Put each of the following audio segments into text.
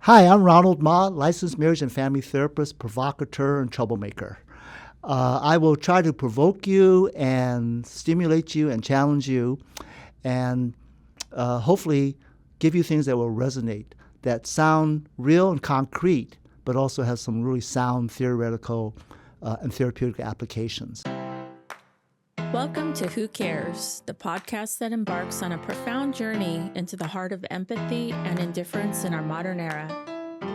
Hi, I'm Ronald Mah, licensed marriage and family therapist, provocateur, and troublemaker. I will try to provoke you and stimulate you and challenge you and hopefully give you things that will resonate, that sound real and concrete, but also have some really sound theoretical and therapeutic applications. Welcome to Who Cares, the podcast that embarks on a profound journey into the heart of empathy and indifference in our modern era.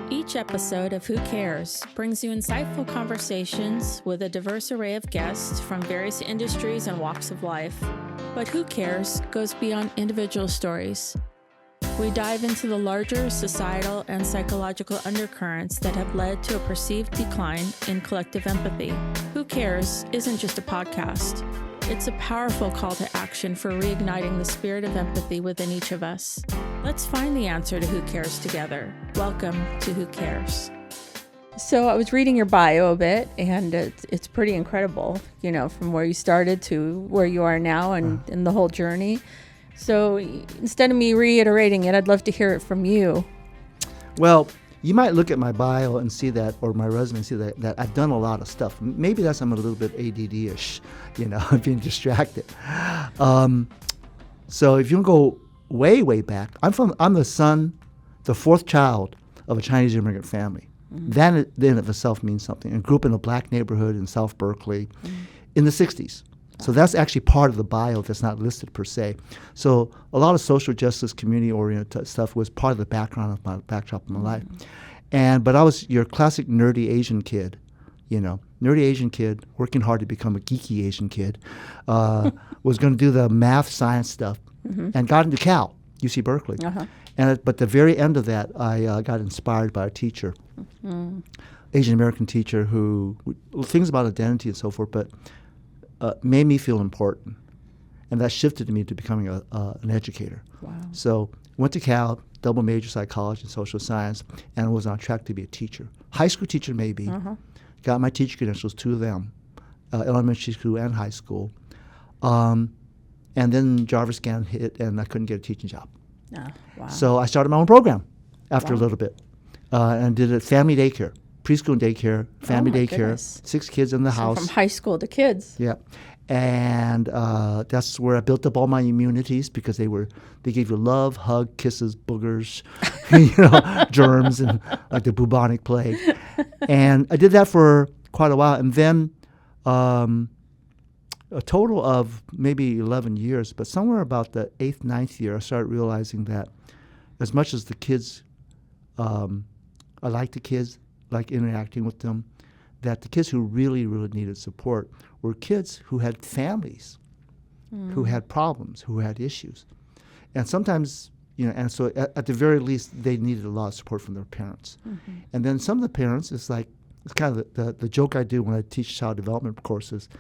Each episode of Who Cares brings you insightful conversations with a diverse array of guests from various industries and walks of life. But Who Cares goes beyond individual stories. We dive into the larger societal and psychological undercurrents that have led to a perceived decline in collective empathy. Who Cares isn't just a podcast. It's a powerful call to action for reigniting the spirit of empathy within each of us. Let's find the answer to Who Cares together. Welcome to Who Cares. So I was reading your bio a bit, and it's pretty incredible, you know, from where you started to where you are now and the whole journey. So instead of me reiterating it, I'd love to hear it from you. Well, you might look at my bio and see that, or my resume and see that I've done a lot of stuff. Maybe that's I'm a little bit ADD-ish, you know, being distracted. So if you go way, way back, I'm the fourth child of a Chinese immigrant family. Mm-hmm. That in of itself means something. I grew up in a black neighborhood in South Berkeley in the 60s. So that's actually part of the bio that's not listed per se. So a lot of social justice, community-oriented stuff was part of the background of my backdrop of my life. But I was your classic nerdy Asian kid, you know, nerdy Asian kid, working hard to become a geeky Asian kid, was going to do the math, science stuff, and got into Cal, UC Berkeley. But the very end of that, I got inspired by a teacher, Asian American teacher who, things about identity and so forth, but made me feel important, and that shifted me to becoming an educator. Wow. So went to Cal, double major psychology and social science, and was on track to be a teacher. High school teacher maybe. Got my teacher credentials, 2 of them, elementary school and high school. And then Jarvis Scan hit, and I couldn't get a teaching job. Oh, wow. So I started my own program after a little bit, and did it family daycare. Preschool and daycare, family daycare, goodness. 6 kids in the house. From high school to kids. Yeah. And that's where I built up all my immunities, because they gave you love, hug, kisses, boogers, germs, and like the bubonic plague. And I did that for quite a while. And then a total of maybe 11 years, but somewhere about the 8th, 9th year, I started realizing that as much as the kids, I like the kids, like interacting with them, that the kids who really, really needed support were kids who had families, who had problems, who had issues. And sometimes, and so at the very least, they needed a lot of support from their parents. And then some of the parents, it's kind of the joke I do when I teach child development courses,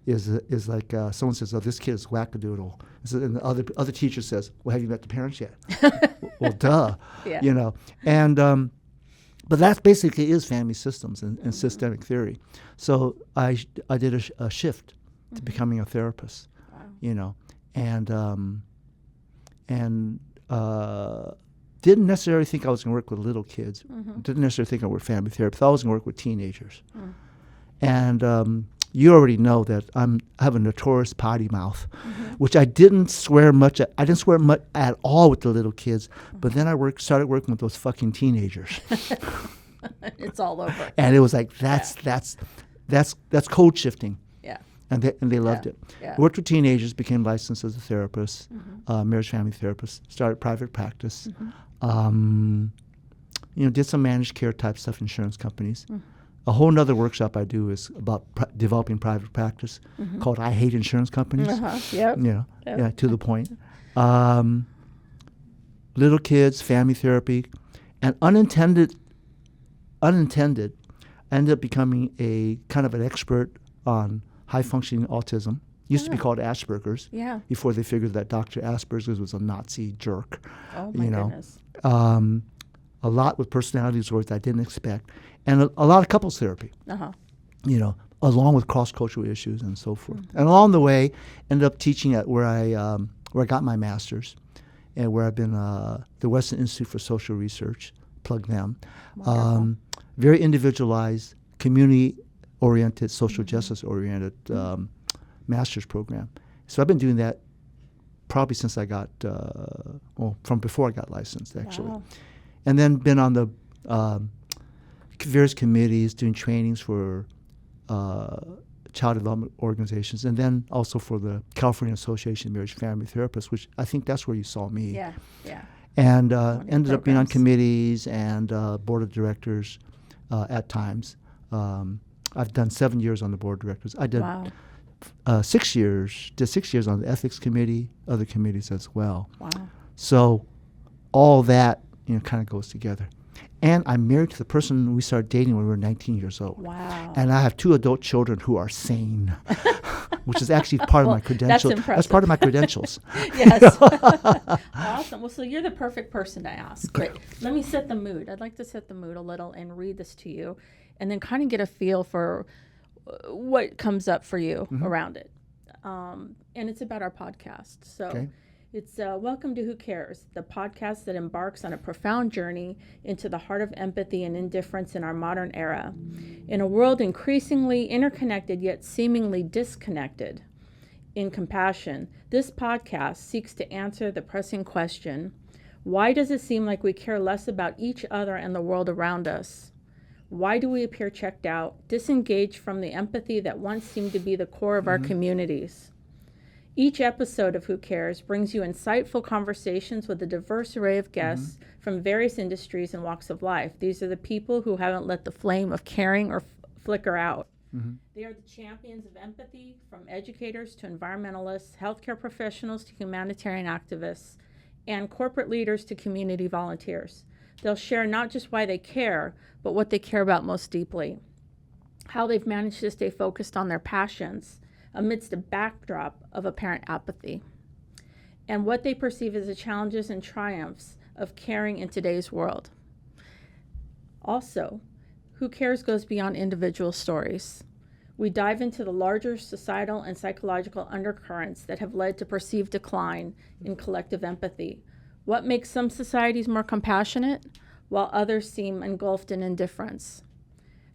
is like someone says, "Oh, this kid is wackadoodle," and the other teacher says, "Well, have you met the parents yet?" Well, duh, and. But that basically is family systems and systemic theory. So I did a shift to becoming a therapist, and didn't necessarily think I was going to work with little kids. Didn't necessarily think I would work family therapy. Thought I was going to work with teenagers. And you already know that I have a notorious potty mouth, which I didn't swear much. I didn't swear much at all with the little kids, but then I started working with those fucking teenagers. It's all over. And it was like that's code shifting. Yeah. And they loved it. Yeah. Worked with teenagers, became licensed as a therapist, marriage family therapist. Started private practice. Did some managed care type stuff, insurance companies. A whole nother workshop I do is about developing private practice called I Hate Insurance Companies. To the point. Little kids, family therapy, and unintended, I ended up becoming a kind of an expert on high-functioning autism. Used to be called Asperger's before they figured that Dr. Asperger's was a Nazi jerk. Oh, my goodness. A lot with personality disorders I didn't expect. And a lot of couples therapy, along with cross-cultural issues and so forth. And along the way, ended up teaching at where I got my master's, and where I've been the Western Institute for Social Research, plug them. Wonderful. Very individualized, community-oriented, social justice-oriented master's program. So I've been doing that probably since I got, from before I got licensed, actually. Wow. And then been on the various committees doing trainings for child development organizations, and then also for the California Association of Marriage Family Therapists, which I think that's where you saw me. Yeah. And One of the ended up being on programs. committees and board of directors at times. I've done 7 years on the board of directors. I did Wow. 6 years, did 6 years on the ethics committee, other committees as well. Wow. So all that, kind of goes together. And I'm married to the person we started dating when we were 19 years old. Wow. And I have 2 adult children who are sane, which is actually part of my credentials. impressive. That's part of my credentials. Yes. Awesome. Well, so you're the perfect person to ask. But let me set the mood. I'd like to set the mood a little and read this to you, and then kind of get a feel for what comes up for you around it. And it's about our podcast. So Okay. it's Welcome to Who Cares, the podcast that embarks on a profound journey into the heart of empathy and indifference in our modern era. In a world increasingly interconnected yet seemingly disconnected in compassion, this podcast seeks to answer the pressing question, why does it seem like we care less about each other and the world around us? Why do we appear checked out, disengaged from the empathy that once seemed to be the core of our communities? Each episode of Who Cares brings you insightful conversations with a diverse array of guests from various industries and walks of life. These are the people who haven't let the flame of caring or flicker out. They are the champions of empathy, from educators to environmentalists, healthcare professionals to humanitarian activists, and corporate leaders to community volunteers. They'll share not just why they care, but what they care about most deeply, how they've managed to stay focused on their passions amidst a backdrop of apparent apathy, and what they perceive as the challenges and triumphs of caring in today's world. Also, Who Cares goes beyond individual stories. We dive into the larger societal and psychological undercurrents that have led to perceived decline in collective empathy. What makes some societies more compassionate, while others seem engulfed in indifference?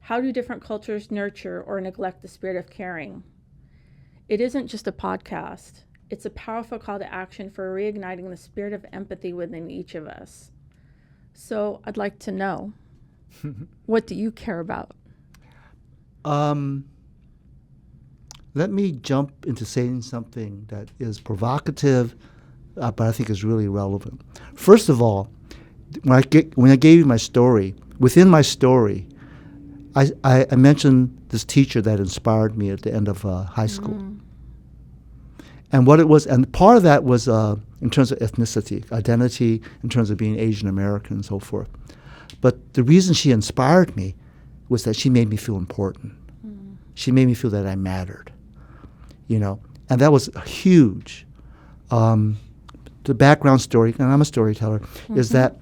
How do different cultures nurture or neglect the spirit of caring? It isn't just a podcast. It's a powerful call to action for reigniting the spirit of empathy within each of us. So I'd like to know, what do you care about? Let me jump into saying something that is provocative, but I think is really relevant. First of all, when I gave you my story, within my story, I mentioned this teacher that inspired me at the end of high school. And what it was, and part of that was in terms of ethnicity, identity, in terms of being Asian American and so forth. But the reason she inspired me was that she made me feel important. She made me feel that I mattered, and that was huge. The background story, and I'm a storyteller, is that,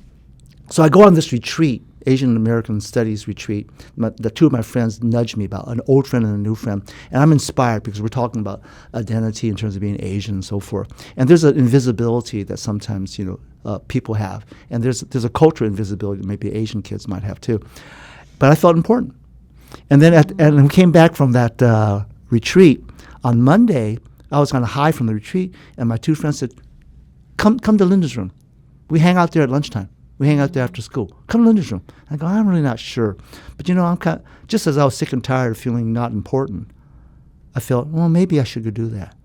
so I go on this retreat, Asian American Studies retreat. The 2 of my friends nudged me about, an old friend and a new friend, and I'm inspired because we're talking about identity in terms of being Asian and so forth. And there's an invisibility that sometimes people have, and there's a cultural invisibility that maybe Asian kids might have too. But I felt important. And then and we came back from that retreat. On Monday, I was kind of high from the retreat, and my 2 friends said, Come to Linda's room. We hang out there at lunchtime. We hang out there after school. Come to Linda's room. I go, I'm really not sure. But I'm kind of, just as I was sick and tired of feeling not important, I felt, well, maybe I should go do that.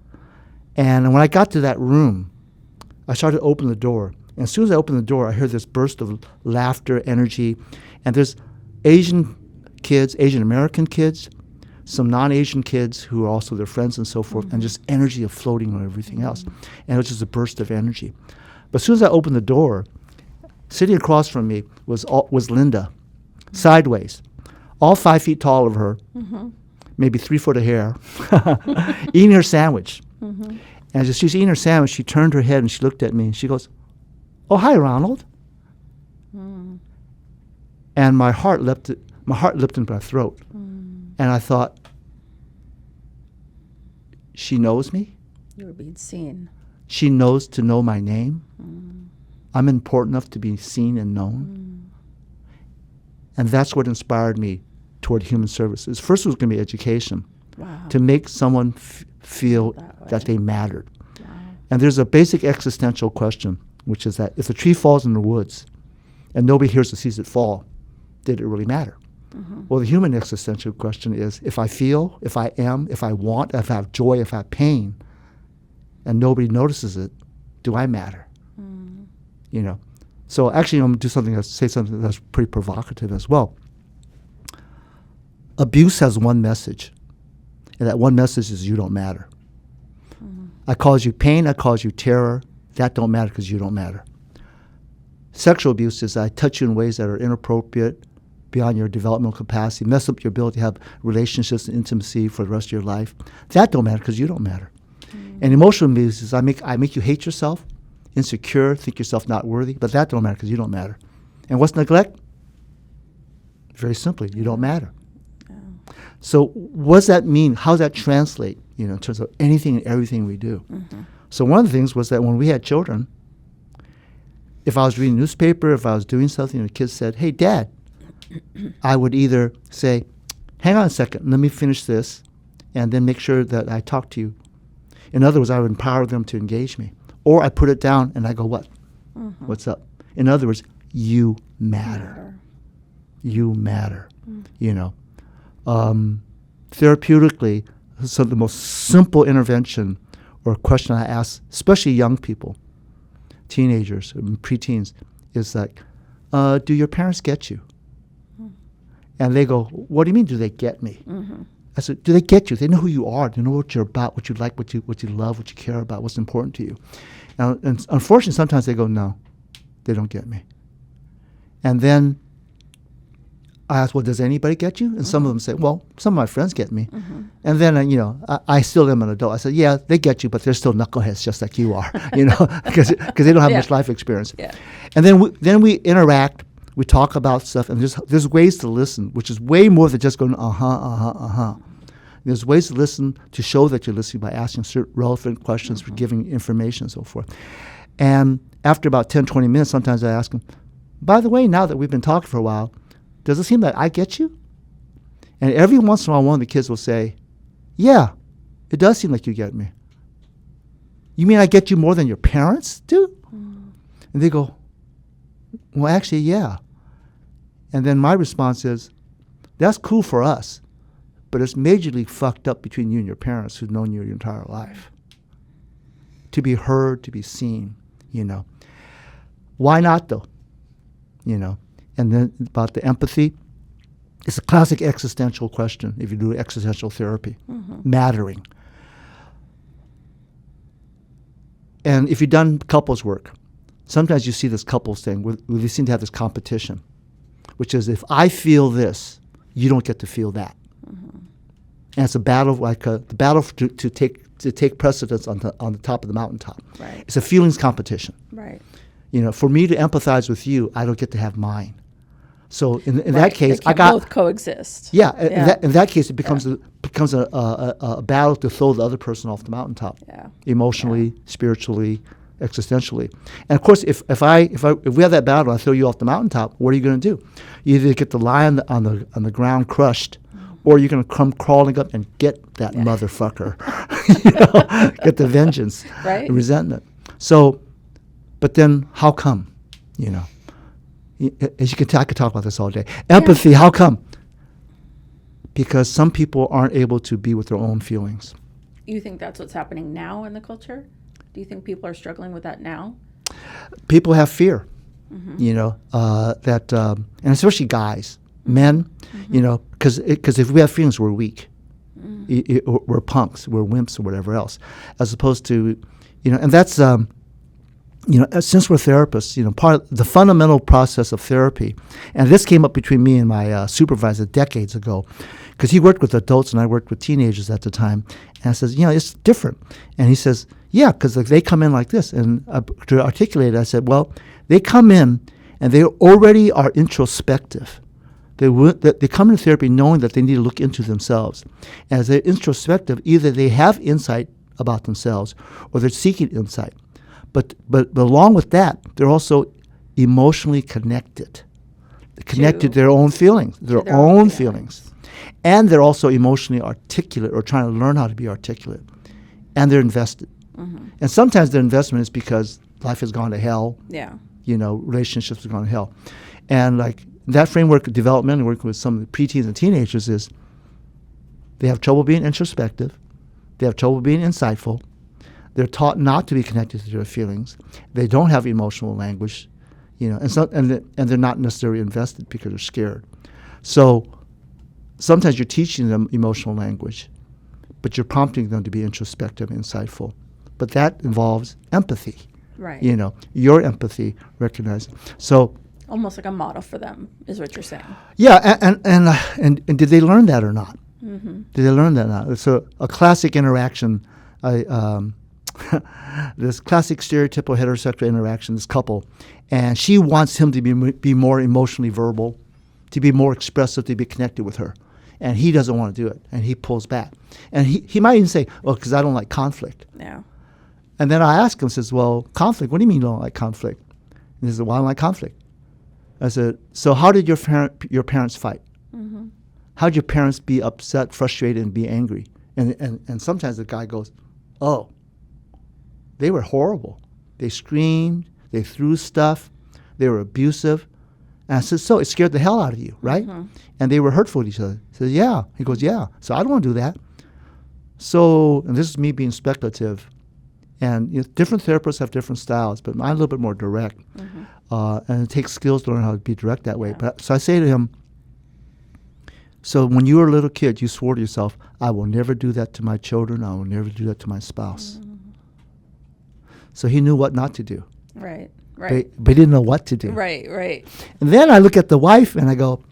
And when I got to that room, I started to open the door. And as soon as I opened the door, I heard this burst of laughter, energy. And there's Asian kids, Asian American kids, some non-Asian kids who are also their friends and so forth, and just energy of floating on everything else. And it was just a burst of energy. But as soon as I opened the door, sitting across from me was Linda, sideways, all 5 feet tall of her, maybe 3 foot of hair, eating her sandwich. And as she's eating her sandwich, she turned her head and she looked at me and she goes, "Oh, hi, Ronald." And my heart leapt into my throat. And I thought, she knows me? You were being seen. She knows to know my name? I'm important enough to be seen and known? And that's what inspired me toward human services. First was going to be education, to make someone feel that they mattered. And there's a basic existential question, which is that if a tree falls in the woods and nobody hears or sees it fall, did it really matter? Well, the human existential question is, if I feel, if I am, if I want, if I have joy, if I have pain, and nobody notices it, do I matter? You know. So actually, I'm going to say something that's pretty provocative as well. Abuse has one message, and that one message is you don't matter. I cause you pain, I cause you terror. That don't matter because you don't matter. Sexual abuse is I touch you in ways that are inappropriate, beyond your developmental capacity, mess up your ability to have relationships and intimacy for the rest of your life. That don't matter because you don't matter. And emotional abuse is I make you hate yourself, insecure, think yourself not worthy, but that don't matter because you don't matter. And what's neglect? Very simply, you don't matter. So what does that mean? How does that translate, in terms of anything and everything we do? So one of the things was that when we had children, if I was reading a newspaper, if I was doing something and the kids said, hey, Dad, I would either say, hang on a second, let me finish this, and then make sure that I talk to you. In other words, I would empower them to engage me. Or I put it down and I go, what? What's up? In other words, you matter. You matter. Therapeutically, so the most simple intervention or question I ask, especially young people, teenagers, preteens, is like, do your parents get you? And they go, what do you mean, do they get me? I said, do they get you? They know who you are. They know what you're about, what you like, what you love, what you care about, what's important to you. And unfortunately, sometimes they go, no, they don't get me. And then I ask, well, does anybody get you? And some of them say, well, some of my friends get me. And then, I still am an adult. I said, yeah, they get you, but they're still knuckleheads just like you are, because they don't have much life experience. And then we interact. We talk about stuff, and there's ways to listen, which is way more than just going, There's ways to listen to show that you're listening by asking certain relevant questions, for giving information, and so forth. And after about 10, 20 minutes, sometimes I ask them, by the way, now that we've been talking for a while, does it seem that I get you? And every once in a while, one of the kids will say, yeah, it does seem like you get me. You mean I get you more than your parents do? And they go, well, actually, yeah. And then my response is, that's cool for us, but it's majorly fucked up between you and your parents who've known you your entire life. To be heard, to be seen, Why not, though? And then about the empathy, it's a classic existential question if you do existential therapy, mattering. And if you've done couples work, sometimes you see this couples thing where they seem to have this competition, which is if I feel this, you don't get to feel that. And it's a battle, the battle to take precedence on the top of the mountaintop. Right. It's a feelings competition. Right. For me to empathize with you, I don't get to have mine. So in that case, they can both coexist. Yeah. In that case, it becomes a battle to throw the other person off the mountaintop. Emotionally, spiritually, existentially. And of course, if we have that battle, and I throw you off the mountaintop, what are you going to do? You either get to lie on the ground crushed, or you're going to come crawling up and get that motherfucker. Get the vengeance, the resentment. So, but then how come? As you can tell, I could talk about this all day. Empathy, how come? Because some people aren't able to be with their own feelings. You think that's what's happening now in the culture? Do you think people are struggling with that now? People have fear, and especially guys, men, because if we have feelings, we're weak. We're punks, we're wimps, or whatever else, as opposed to, and that's, since we're therapists, part of the fundamental process of therapy, and this came up between me and my supervisor decades ago, because he worked with adults and I worked with teenagers at the time, and I says, it's different. And he says, yeah, because they come in like this. And to articulate it, I said, well, they come in and they already are introspective. They come into therapy knowing that they need to look into themselves. As they're introspective, either they have insight about themselves or they're seeking insight. But along with that, they're also emotionally connected. connected to their own feelings, their own feelings. And they're also emotionally articulate or trying to learn how to be articulate. And they're invested. And sometimes their investment is because life has gone to hell. Yeah. Relationships have gone to hell. And like that framework of development and working with some of the preteens and teenagers is they have trouble being introspective. They have trouble being insightful. They're taught not to be connected to their feelings. They don't have emotional language, and they're not necessarily invested because they're scared. So sometimes you're teaching them emotional language, but you're prompting them to be introspective and insightful. But that involves empathy. Right. Your empathy, recognizing. So almost like a model for them is what you're saying. Yeah, and did they learn that or not? Did they learn that or not? It's a classic interaction. This classic stereotypical heterosexual interaction, this couple, and she wants him to be more emotionally verbal, to be more expressive, to be connected with her. And he doesn't want to do it, and he pulls back. And he might even say, well, because I don't like conflict. Yeah. And then I ask him, says, well, conflict, what do you mean you don't like conflict? And he says, well, I don't like conflict. I said, so how did your parents fight? How did your parents be upset, frustrated, and be angry? And sometimes the guy goes, oh, they were horrible. They screamed, they threw stuff, they were abusive. And I said, so it scared the hell out of you, right? And they were hurtful to each other. He says, yeah. He goes, yeah. So I don't want to do that. So, and this is me being speculative. And different therapists have different styles, but I'm a little bit more direct. And it takes skills to learn how to be direct that way. But so I say to him, so when you were a little kid, you swore to yourself, I will never do that to my children. I will never do that to my spouse. So he knew what not to do. Right. But he didn't know what to do. Right. And then I look at the wife and I go,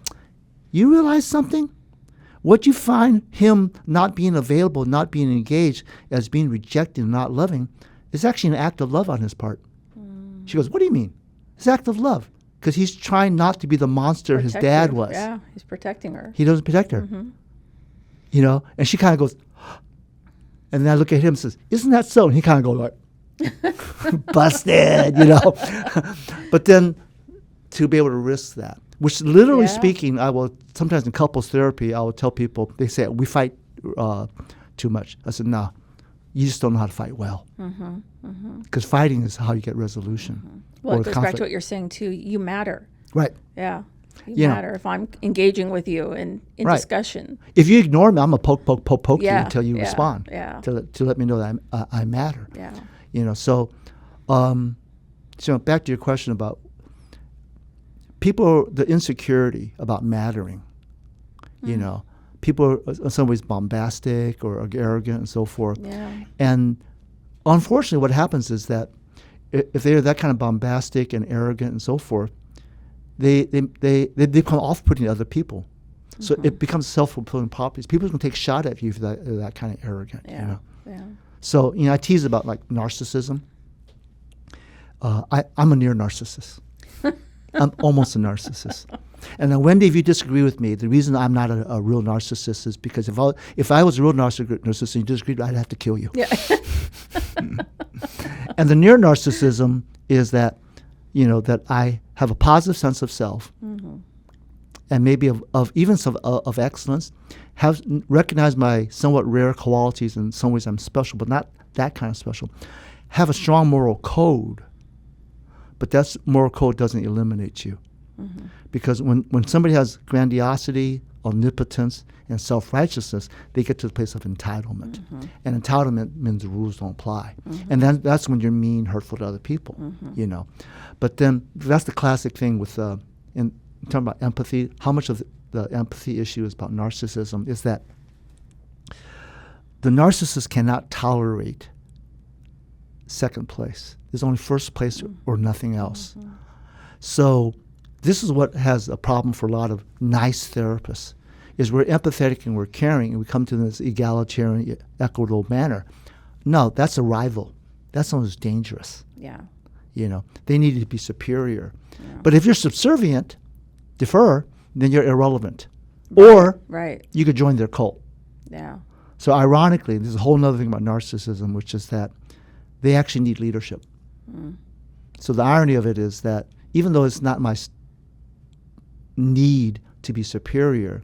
you realize something? What you find him not being available, not being engaged, as being rejected and not loving, is actually an act of love on his part. She goes, what do you mean? It's an act of love. Because he's trying not to be the monster his dad was. Yeah, he's protecting her. He doesn't protect her. And she kind of goes, and then I look at him and says, isn't that so? And he kind of goes like, busted, But then to be able to risk that, which literally speaking, I will, sometimes in couples therapy, I will tell people, they say, we fight too much. I said, no, you just don't know how to fight well. Because fighting is how you get resolution. Well, it goes back to what you're saying, too. You matter. Right. Yeah. You matter if I'm engaging with you in discussion. If you ignore me, I'm going to poke you until you respond. Yeah. To let me know that I matter. Yeah. So back to your question about people, the insecurity about mattering, people are in some ways bombastic or arrogant and so forth. Yeah. And unfortunately, what happens is that if they're that kind of bombastic and arrogant and so forth, they become off-putting to other people. So it becomes self-fulfilling prophecy. People can take a shot at you if they're that kind of arrogant. Yeah. So I tease about like narcissism. I'm a near narcissist. I'm almost a narcissist. And now, Wendy, if you disagree with me, the reason I'm not a real narcissist is because if I was a real narcissist and you disagreed, I'd have to kill you. Yeah. And the near narcissism is that, that I have a positive sense of self, and maybe of even some of excellence, have recognized my somewhat rare qualities. In some ways I'm special, but not that kind of special. Have a strong moral code, but that moral code doesn't eliminate you. Because when somebody has grandiosity, omnipotence, and self-righteousness, they get to the place of entitlement. And entitlement means the rules don't apply. And then that's when you're mean, hurtful to other people, But then that's the classic thing with, in talking about empathy, how much of the empathy issue is about narcissism is that the narcissist cannot tolerate second place. There's only first place or nothing else. So this is what has a problem for a lot of nice therapists, is we're empathetic and we're caring and we come to this egalitarian, equitable manner. No, that's a rival. That's someone who's dangerous. Yeah. They need to be superior. Yeah. But if you're subservient, defer, then you're irrelevant. Or you could join their cult. Yeah. So ironically, there's a whole other thing about narcissism, which is that they actually need leadership. So the irony of it is that even though it's not need to be superior.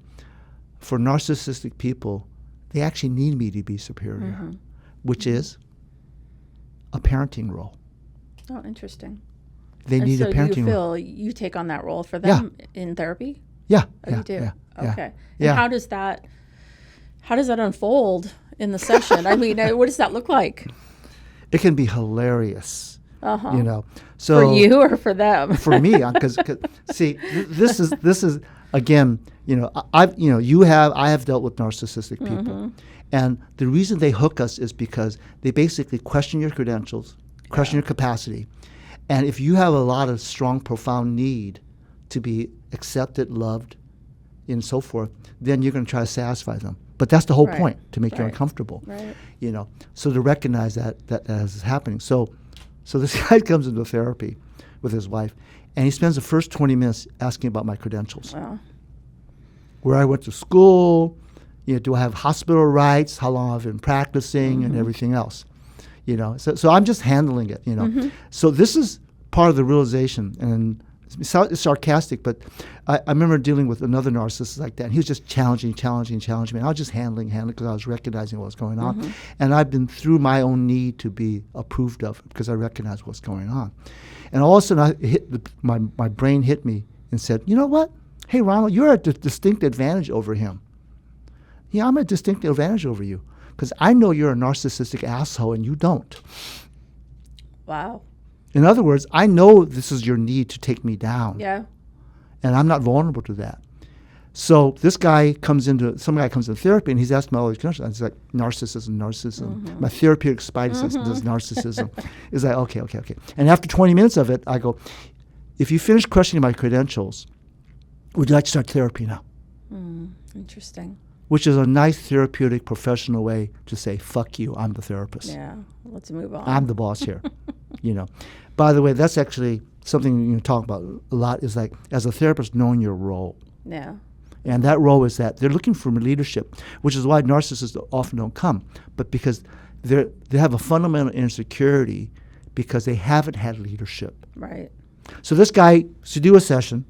For narcissistic people, they actually need me to be superior, which is a parenting role. Oh, interesting. They need a parenting role. role. So you feel you take on that role for them in therapy? Yeah. Oh, yeah, you do? Yeah, okay. Yeah. And how does that unfold in the session? I mean, what does that look like? It can be hilarious. You know, so for you or for them? For me, because see, this is again, you know, I have dealt with narcissistic people, and the reason they hook us is because they basically question your credentials, question your capacity, and if you have a lot of strong, profound need to be accepted, loved, and so forth, then you're going to try to satisfy them. But that's the whole point, to make you uncomfortable. Right. You know, so to recognize that is happening. So this guy comes into therapy with his wife, and he spends the first 20 minutes asking about my credentials. Wow. Where I went to school, you know, do I have hospital rights, how long I've been practicing, and everything else. You know, so I'm just handling it, you know. So this is part of the realization, and it's sarcastic, but I remember dealing with another narcissist like that, and he was just challenging me. I was just handling because I was recognizing what was going on. And I've been through my own need to be approved of because I recognize what's going on. And all of a sudden, my brain hit me and said, you know what? Hey, Ronald, you're at a distinct advantage over him. Yeah, I'm at a distinct advantage over you because I know you're a narcissistic asshole and you don't. Wow. In other words, I know this is your need to take me down. Yeah. And I'm not vulnerable to that. So some guy comes into therapy and he's asking me all these questions. It's like narcissism. My therapeutic spidey sense does narcissism. It's like, okay. And after 20 minutes of it, I go, if you finish questioning my credentials, would you like to start therapy now? Interesting. Which is a nice therapeutic professional way to say, fuck you, I'm the therapist. Yeah, let's move on. I'm the boss here. You know. By the way, that's actually something you talk about a lot is like, as a therapist, knowing your role. Yeah. And that role is that they're looking for leadership, which is why narcissists often don't come. But because they have a fundamental insecurity because they haven't had leadership. Right. So this guy to do a session,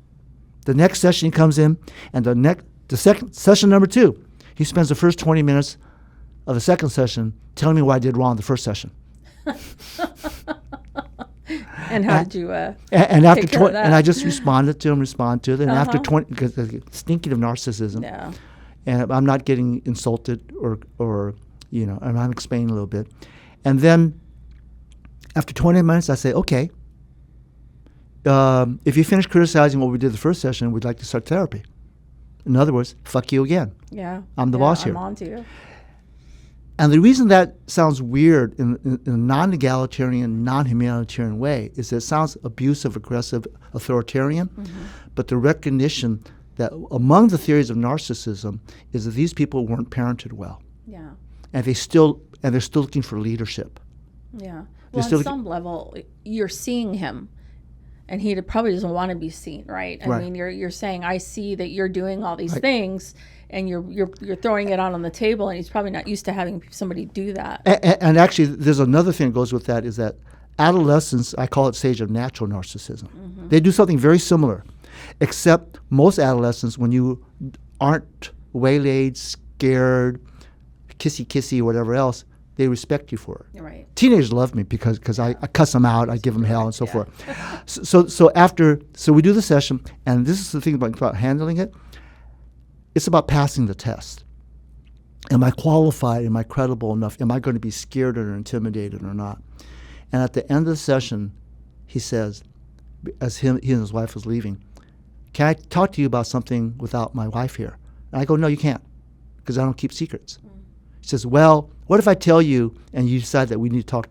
the next session he comes in, and the second session number 2, he spends the first 20 minutes of the second session telling me what I did wrong the first session. And how did you and after take care of that? And I just responded to him, and after 20, because stinking of narcissism, Yeah. and I'm not getting insulted or you know, and I'm explaining a little bit, and then after 20 minutes, I say, okay, if you finish criticizing what we did the first session, we'd like to start therapy. In other words, fuck you again. Yeah. I'm the boss here. I'm on to you. And the reason that sounds weird in a non-egalitarian, non-humanitarian way is that it sounds abusive, aggressive, authoritarian, but the recognition that among the theories of narcissism is that these people weren't parented well. Yeah. And they're still looking for leadership. Yeah. Well, on some level, you're seeing him, and he probably doesn't want to be seen, right? I mean, you're saying, I see that you're doing all these things, and you're throwing it out on the table, and he's probably not used to having somebody do that. And actually, there's another thing that goes with that is that adolescents, I call it stage of natural narcissism. They do something very similar, except most adolescents, when you aren't waylaid, scared, kissy, whatever else, they respect you for it. Right. Teenagers love me because I cuss them out, I give them hell, and so forth. So we do the session, and this is the thing about handling it. It's about passing the test. Am I qualified? Am I credible enough? Am I going to be scared or intimidated or not? And at the end of the session, he says, as he and his wife was leaving, can I talk to you about something without my wife here? And I go, no, you can't, because I don't keep secrets. He says, well, what if I tell you and you decide that we need to talk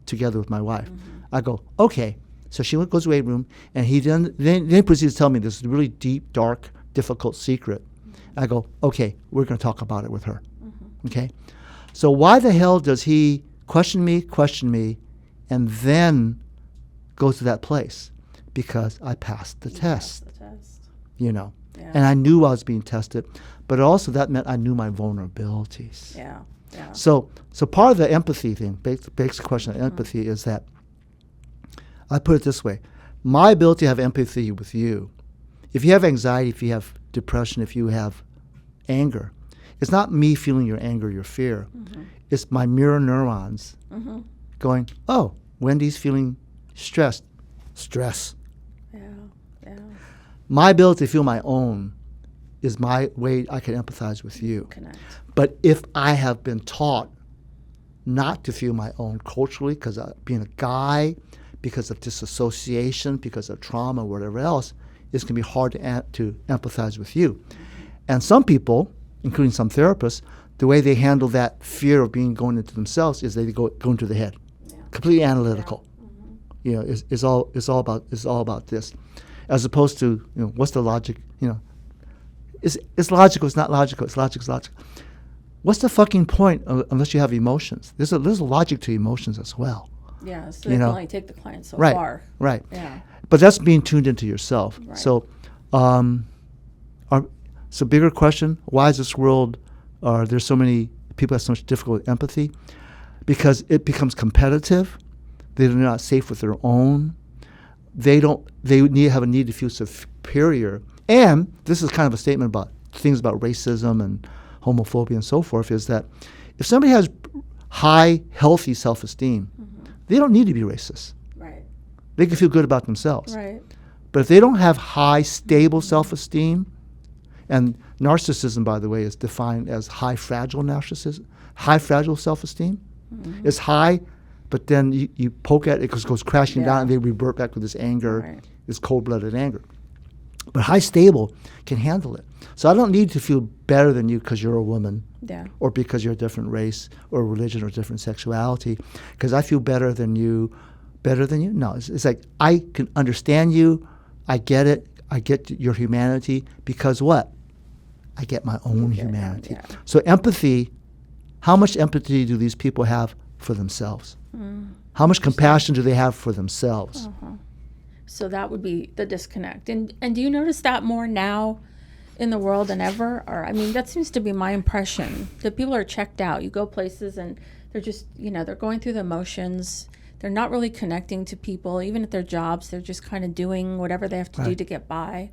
together with my wife? I go, okay. So she goes to the weight room, and he then proceeds to tell me this really deep, dark, difficult secret. I go, okay, we're going to talk about it with her. Okay? So why the hell does he question me, and then go to that place? Because I passed the test. You know. Yeah. And I knew I was being tested, but also that meant I knew my vulnerabilities. Yeah. So part of the empathy thing, basic question of empathy, is that I put it this way: my ability to have empathy with you if you have anxiety, if you have depression, if you have anger, it's not me feeling your anger, your fear. It's my mirror neurons going, oh, Wendy's feeling stressed. Stress. Yeah. My ability to feel my own is my way I can empathize with you. Connect. But if I have been taught not to feel my own culturally, because of being a guy, because of disassociation, because of trauma, whatever else, it's going to be hard to empathize with you. And some people, including some therapists, the way they handle that fear of being going into themselves is they go into the head, completely analytical. You know, it's all about this, as opposed to, you know, what's the logic? You know, it's logical. It's not logical. It's logical. What's the fucking point unless you have emotions? There's a logic to emotions as well. Yeah, so they can only take the client so far. Right. Yeah. But that's being tuned into yourself. Right. So, so bigger question: why is this world? There's so many people have so much difficulty with empathy, because it becomes competitive. They're not safe with their own. They have a need to feel superior. And this is kind of a statement about things about racism and homophobia and so forth, is that if somebody has high, healthy self-esteem, they don't need to be racist. Right. They can feel good about themselves. Right. But if they don't have high, stable self-esteem, and narcissism, by the way, is defined as high, fragile narcissism, high, fragile self-esteem. It's high, but then you poke at it, it goes crashing down, and they revert back with this anger, this cold-blooded anger. But high, stable can handle it. So I don't need to feel better than you because you're a woman, or because you're a different race or religion or different sexuality, because I feel better than you. No, it's like I can understand you, I get it, I get your humanity, because what? I get my own humanity. Yeah. So empathy, how much empathy do these people have for themselves? How much compassion do they have for themselves? So that would be the disconnect. And do you notice that more now in the world than ever? Or, I mean, that seems to be my impression, that people are checked out. You go places and they're just, they're going through the motions. They're not really connecting to people. Even at their jobs, they're just kind of doing whatever they have to do to get by.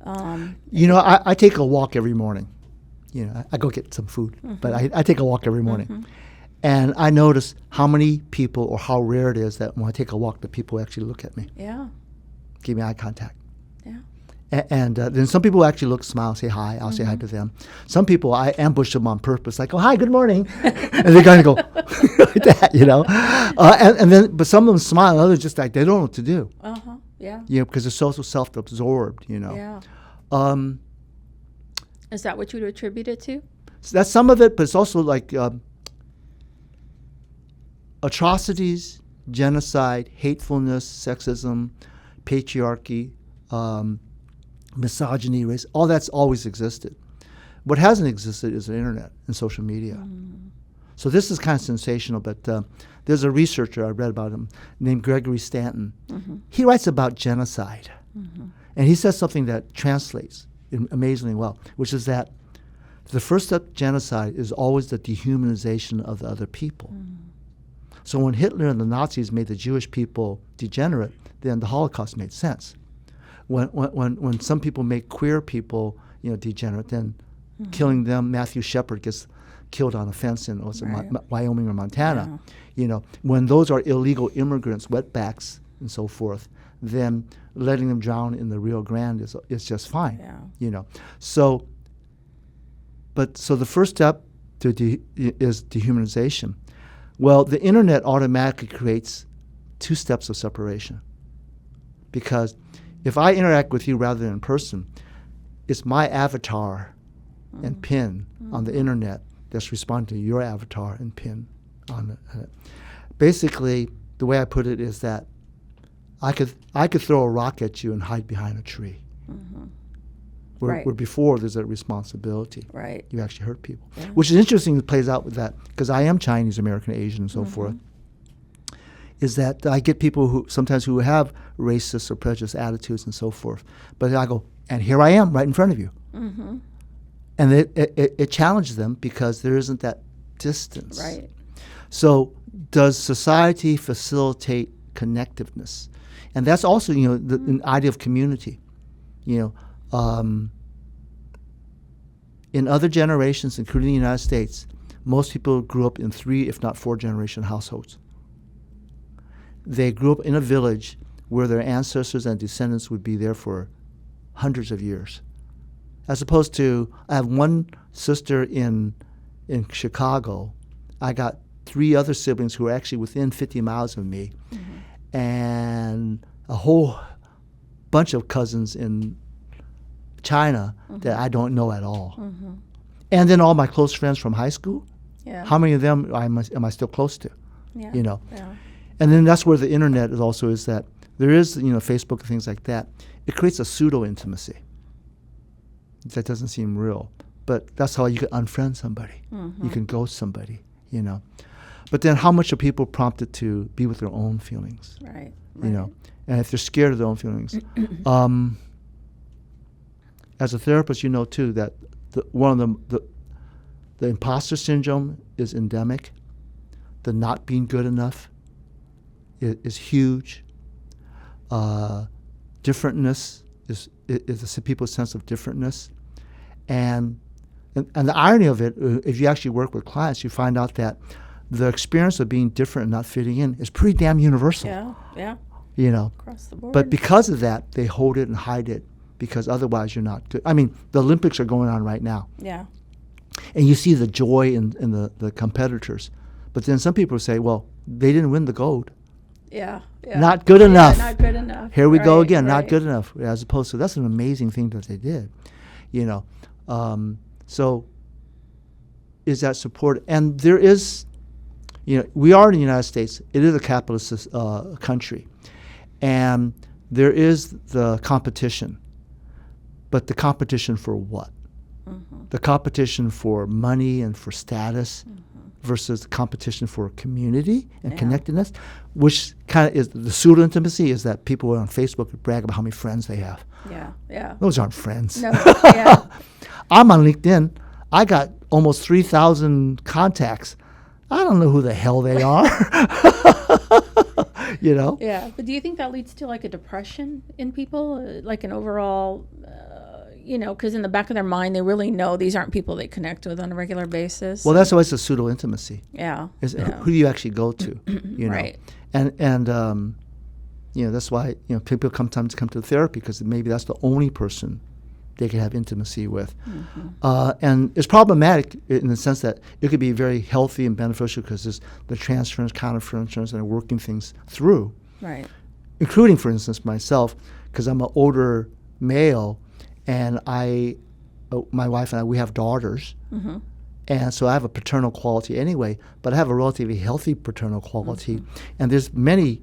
I take a walk every morning. I go get some food, but I take a walk every morning. And I notice how many people, or how rare it is that when I take a walk, the people actually look at me. Yeah. Give me eye contact. Yeah. And then some people actually look, smile, say hi. I'll say hi to them. Some people, I ambush them on purpose, like, oh, hi, good morning. And they kind of go like that, and then, but some of them smile, and others just like, they don't know what to do. Yeah. Because they're so self-absorbed, Yeah. Is that what you would attribute it to? So that's some of it, but it's also like atrocities, genocide, hatefulness, sexism, patriarchy, misogyny, race, all that's always existed. What hasn't existed is the internet and social media. So this is kind of sensational, but there's a researcher, I read about him, named Gregory Stanton. He writes about genocide. And he says something that translates amazingly well, which is that the first step to genocide is always the dehumanization of the other people. So when Hitler and the Nazis made the Jewish people degenerate, then the Holocaust made sense. When some people make queer people, degenerate, then killing them, Matthew Shepard gets killed on a fence in Wyoming or Montana. When those are illegal immigrants, wetbacks and so forth, then letting them drown in the Rio Grande is just fine. So the first step is dehumanization. Well, the internet automatically creates two steps of separation, because if I interact with you rather than in person, it's my avatar and pin on the internet that's responding to your avatar and pin on it. Basically, the way I put it is that I could throw a rock at you and hide behind a tree. Where before there's a responsibility. Right. You actually hurt people. Yeah. Which is interesting, it plays out with that, because I am Chinese, American, Asian, and so forth, is that I get people who sometimes who have racist or prejudiced attitudes and so forth. But I go, and here I am right in front of you. And it challenges them because there isn't that distance. Right. So does society facilitate connectiveness? And that's also, an idea of community. In other generations, including the United States, most people grew up in 3, if not 4-generation households. They grew up in a village where their ancestors and descendants would be there for hundreds of years. As opposed to, I have one sister in Chicago. I got 3 other siblings who are actually within 50 miles of me, and a whole bunch of cousins in China that I don't know at all. And then all my close friends from high school, how many of them am I still close to? You know. And then that's where the internet is that there is, Facebook and things like that. It creates a pseudo-intimacy that doesn't seem real. But that's how you can unfriend somebody. You can ghost somebody, But then how much are people prompted to be with their own feelings? Right. And if they're scared of their own feelings. As a therapist, you know, too, that one of the impostor syndrome is endemic. The not being good enough is huge. Differentness is people's sense of differentness. And the irony of it, if you actually work with clients, you find out that the experience of being different and not fitting in is pretty damn universal. Yeah. Across the board. But because of that, they hold it and hide it because otherwise you're not good. I mean, the Olympics are going on right now. Yeah. And you see the joy in the competitors. But then some people say, well, they didn't win the gold. Yeah. Not good enough. Not good enough. Here we go again, not good enough. As opposed to, that's an amazing thing that they did. So is that support? And there is, we are in the United States. It is a capitalist country. And there is the competition. But the competition for what? The competition for money and for status versus the competition for community and connectedness, which kind of is the pseudo-intimacy is that people on Facebook brag about how many friends they have. Yeah. Those aren't friends. No, yeah. I'm on LinkedIn. I got almost 3,000 contacts. I don't know who the hell they are. Yeah, but do you think that leads to like a depression in people, like an overall, because in the back of their mind they really know these aren't people they connect with on a regular basis? Well, that's always a pseudo-intimacy. Yeah. Who do you actually go to? Right. And that's why people sometimes come to therapy because maybe that's the only person they can have intimacy with. And it's problematic in the sense that it could be very healthy and beneficial because there's the transference, counterference, and working things through. Right. Including, for instance, myself, because I'm an older male, and my wife and I, we have daughters. And so I have a paternal quality anyway, but I have a relatively healthy paternal quality. And there's many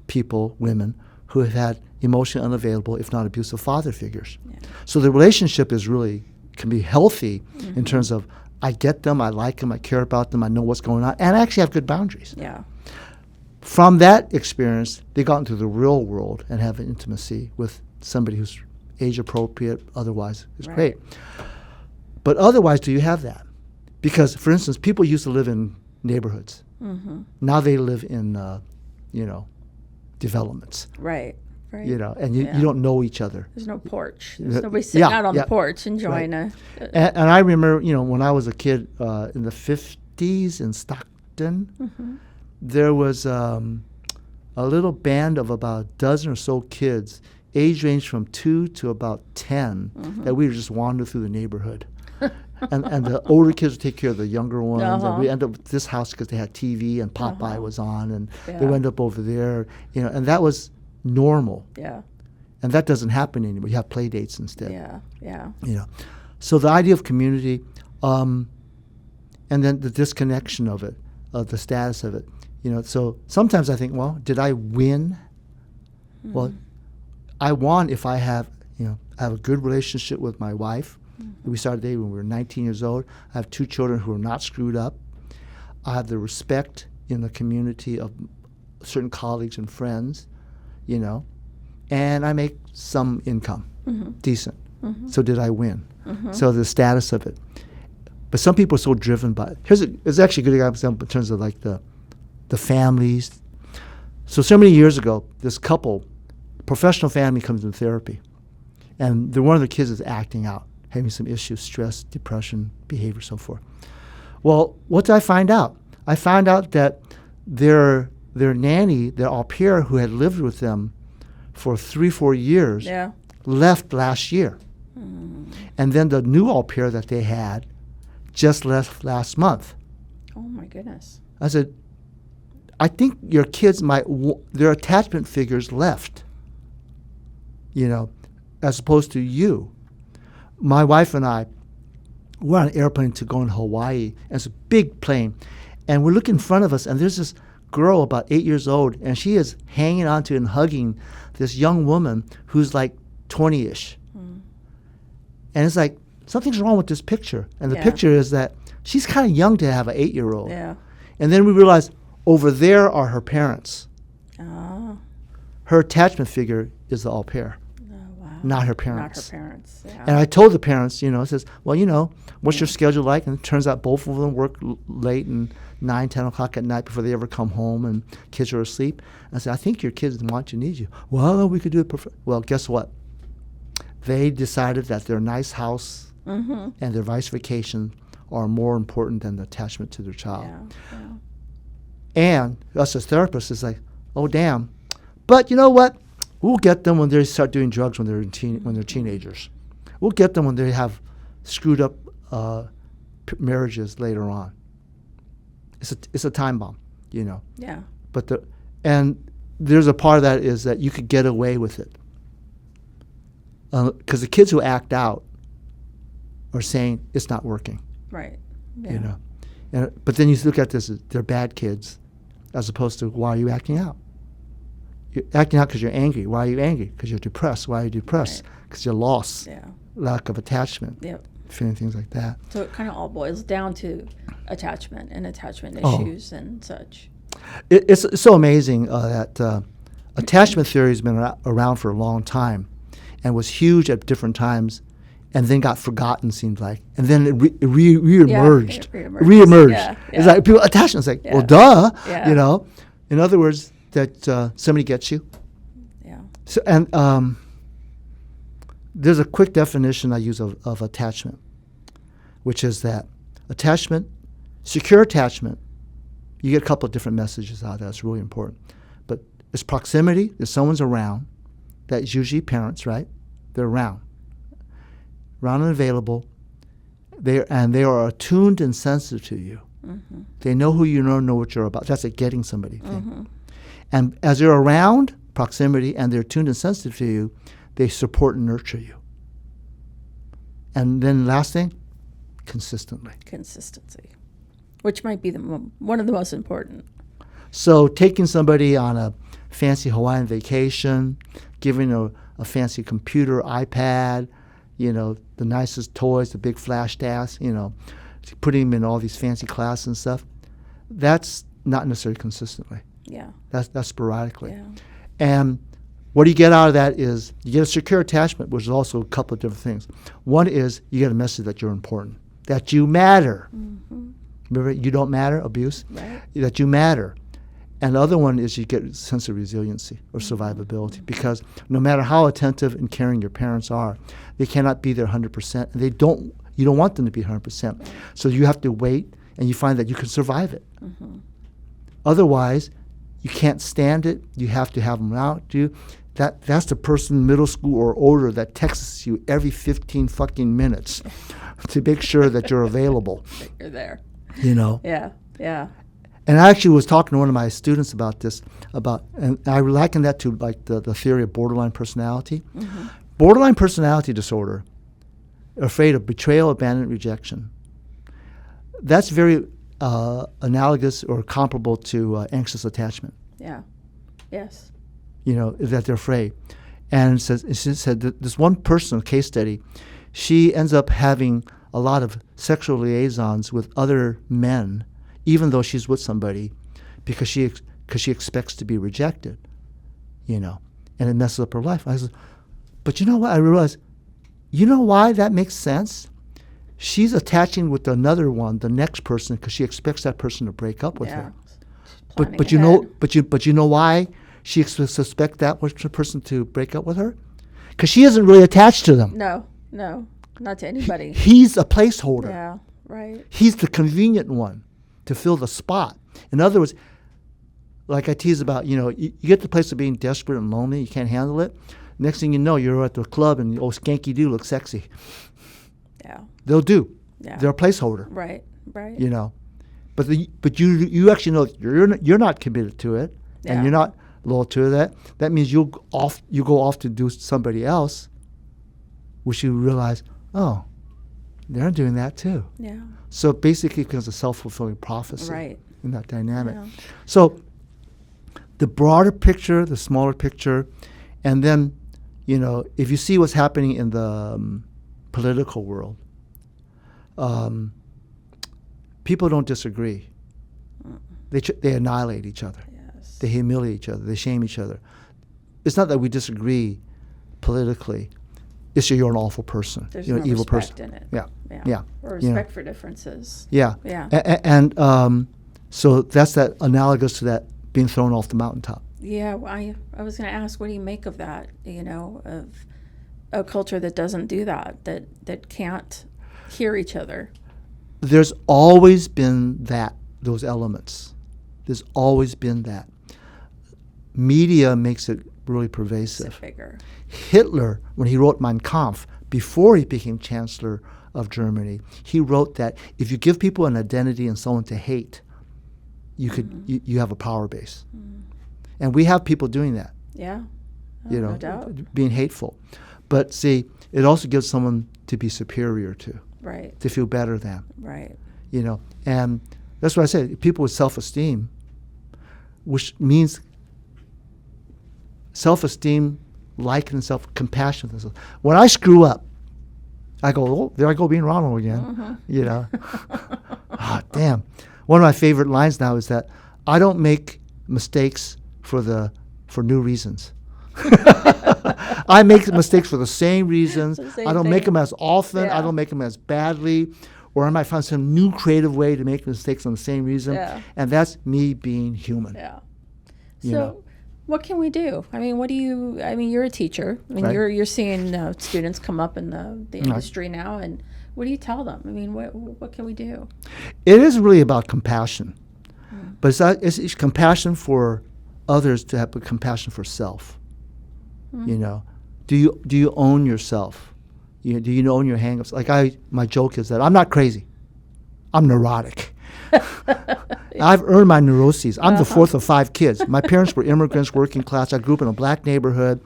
people, women, who have had emotionally unavailable, if not abusive father figures. Yeah. So the relationship can be healthy in terms of I get them, I like them, I care about them, I know what's going on, and I actually have good boundaries. Yeah. From that experience, they got into the real world and have an intimacy with somebody who's age appropriate, otherwise is great. But otherwise, do you have that? Because, for instance, people used to live in neighborhoods. Now they live in, developments. Right. And you don't know each other. There's no porch. There's nobody sitting out on the porch enjoying and I remember, when I was a kid in the 50s in Stockton, there was a little band of about a dozen or so kids, age range from 2 to about 10, that we would just wander through the neighborhood. and the older kids would take care of the younger ones. And we end up at this house because they had TV and Popeye was on, and they went up over there, and that was normal. Yeah. And that doesn't happen anymore. You have play dates instead. Yeah. So the idea of community, and then the disconnection of it, of the status of it. So sometimes I think, well, did I win? Well, I won if I have a good relationship with my wife. We started dating when we were 19 years old. I have 2 children who are not screwed up. I have the respect in the community of certain colleagues and friends, and I make some income, decent. So did I win? So the status of it. But some people are so driven by it. It's actually a good example in terms of like the families. So many years ago, this couple, professional family comes in therapy. And one of the kids is acting out, having some issues, stress, depression, behavior, so forth. Well, what did I find out? I found out that their nanny, their au pair who had lived with them for 3-4 years, left last year. And then the new au pair that they had just left last month. Oh, my goodness. I said, I think your kids their attachment figures left, as opposed to you. My wife and I, we're on an airplane to go in Hawaii, and it's a big plane, and we're looking in front of us, and there's this girl about 8 years old, and she is hanging onto and hugging this young woman who's like 20-ish. And it's like, something's wrong with this picture. And the picture is that she's kind of young to have an 8-year-old. Yeah. And then we realize over there are her parents. Oh. Her attachment figure is the au pair. Oh, wow. Not her parents. Not her parents, yeah. And I told the parents, it says, well, what's your schedule like? And it turns out both of them work late and 9, 10 o'clock at night before they ever come home, and kids are asleep. And I said, I think your kids need you. Well, we could do it. Well, guess what? They decided that their nice house and their vice vacation are more important than the attachment to their child. Yeah. And us as therapists is like, oh, damn. But you know what? We'll get them when they start doing drugs when they're teenagers. We'll get them when they have screwed up marriages later on. It's a time bomb, Yeah. But there's a part of that is that you could get away with it. Because the kids who act out are saying it's not working. Right. Yeah. But then you look at this, they're bad kids, as opposed to, why are you acting out? You're acting out because you're angry. Why are you angry? Because you're depressed. Why are you depressed? Because you're lost. Yeah. Lack of attachment. Yep. Feeling things like that. So it kind of all boils down to attachment and attachment issues and such. It's so amazing that attachment theory has been around for a long time and was huge at different times, and then got forgotten, seemed like. And then it reemerged. Reemerged. Yeah. It's like people, attachment's like, well, duh, In other words, that somebody gets you. Yeah. So, and there's a quick definition I use of attachment, which is that attachment, secure attachment, you get a couple of different messages out of that. It's really important. But it's proximity, if someone's around. That's usually parents, right? They're around and available. They are attuned and sensitive to you. Mm-hmm. They know who you know what you're about. That's a getting somebody thing. Mm-hmm. And as they're around, proximity, and they're attuned and sensitive to you, they support and nurture you. And then last thing, consistency, which might be one of the most important. So taking somebody on a fancy Hawaiian vacation, giving a fancy computer, iPad, the nicest toys, the big flash tasks, putting them in all these fancy classes and stuff, that's not necessarily consistently. Yeah. That's sporadically. Yeah. And what you get out of that is you get a secure attachment, which is also a couple of different things. One is you get a message that you're important, that you matter. Mm-hmm. Remember, you don't matter, abuse? Right. That you matter. And the other one is you get a sense of resiliency or survivability, because no matter how attentive and caring your parents are, they cannot be there 100%. And you don't want them to be 100%. So you have to wait, and you find that you can survive it. Mm-hmm. Otherwise, you can't stand it. You have to have them out to you. That's the person middle school or older that texts you every 15 fucking minutes to make sure that you're available. That you're there. Yeah. Yeah. And I actually was talking to one of my students about this, and I liken that to like the theory of borderline personality. Mm-hmm. Borderline personality disorder, afraid of betrayal, abandonment, rejection. That's very analogous or comparable to anxious attachment. Yeah. Yes. That they're afraid. And it said that this one person, case study, she ends up having a lot of sexual liaisons with other men, even though she's with somebody, because she expects to be rejected, and it messes up her life. I said, but you know what? I realized, why that makes sense? She's attaching with another one, the next person, because she expects that person to break up with her. But you know why she suspects that person to break up with her? because she isn't really attached to them. No, not to anybody. He's a placeholder. Yeah, right. He's the convenient one to fill the spot. In other words, like I tease about, you get to the place of being desperate and lonely, you can't handle it. Next thing you know, you're at the club and skanky do looks sexy. Yeah. They'll do. Yeah. They're a placeholder. Right. But you actually know you're not committed to it, and you're not loyal to that. That means you go off to do somebody else, which you realize, oh, they're doing that too. Yeah. So basically, because of self-fulfilling prophecy in that dynamic. Yeah. So the broader picture, the smaller picture, and then, if you see what's happening in the political world, people don't disagree. They annihilate each other. Yes. They humiliate each other. They shame each other. It's not that we disagree politically. It's you're an awful person. There's you're no an evil respect person. in it. Yeah. Or respect for differences. Yeah. Yeah. And so that's that analogous to that being thrown off the mountaintop. Yeah, well, I was going to ask, what do you make of that, of a culture that doesn't do that can't hear each other? There's always been those elements. There's always been that. Media makes it really pervasive. It's bigger. Hitler, when he wrote Mein Kampf, before he became Chancellor of Germany, he wrote that if you give people an identity and someone to hate, you have a power base. And we have people doing that. Yeah. No doubt. Being hateful. But see, it also gives someone to be superior to. Right. To feel better than. Right. And that's what I say, people with self-esteem, which means self-esteem, liking self-compassion. When I screw up, I go, oh, there I go being Ronald again. Oh, damn. One of my favorite lines now is that I don't make mistakes for new reasons. I make mistakes for the same reasons. I don't make them as often. I don't make them as badly. Or I might find some new creative way to make mistakes on the same reason. And that's me being human. Yeah. So what can we do? You're a teacher. You're seeing students come up in the industry now, and what do you tell them? What can we do? It is really about compassion. But it's compassion for others to have compassion for self. Do you own yourself? Do you own your hang-ups? My joke is that I'm not crazy. I'm neurotic. I've earned my neuroses. I'm the fourth of 5 kids. My parents were immigrants, working class. I grew up in a black neighborhood.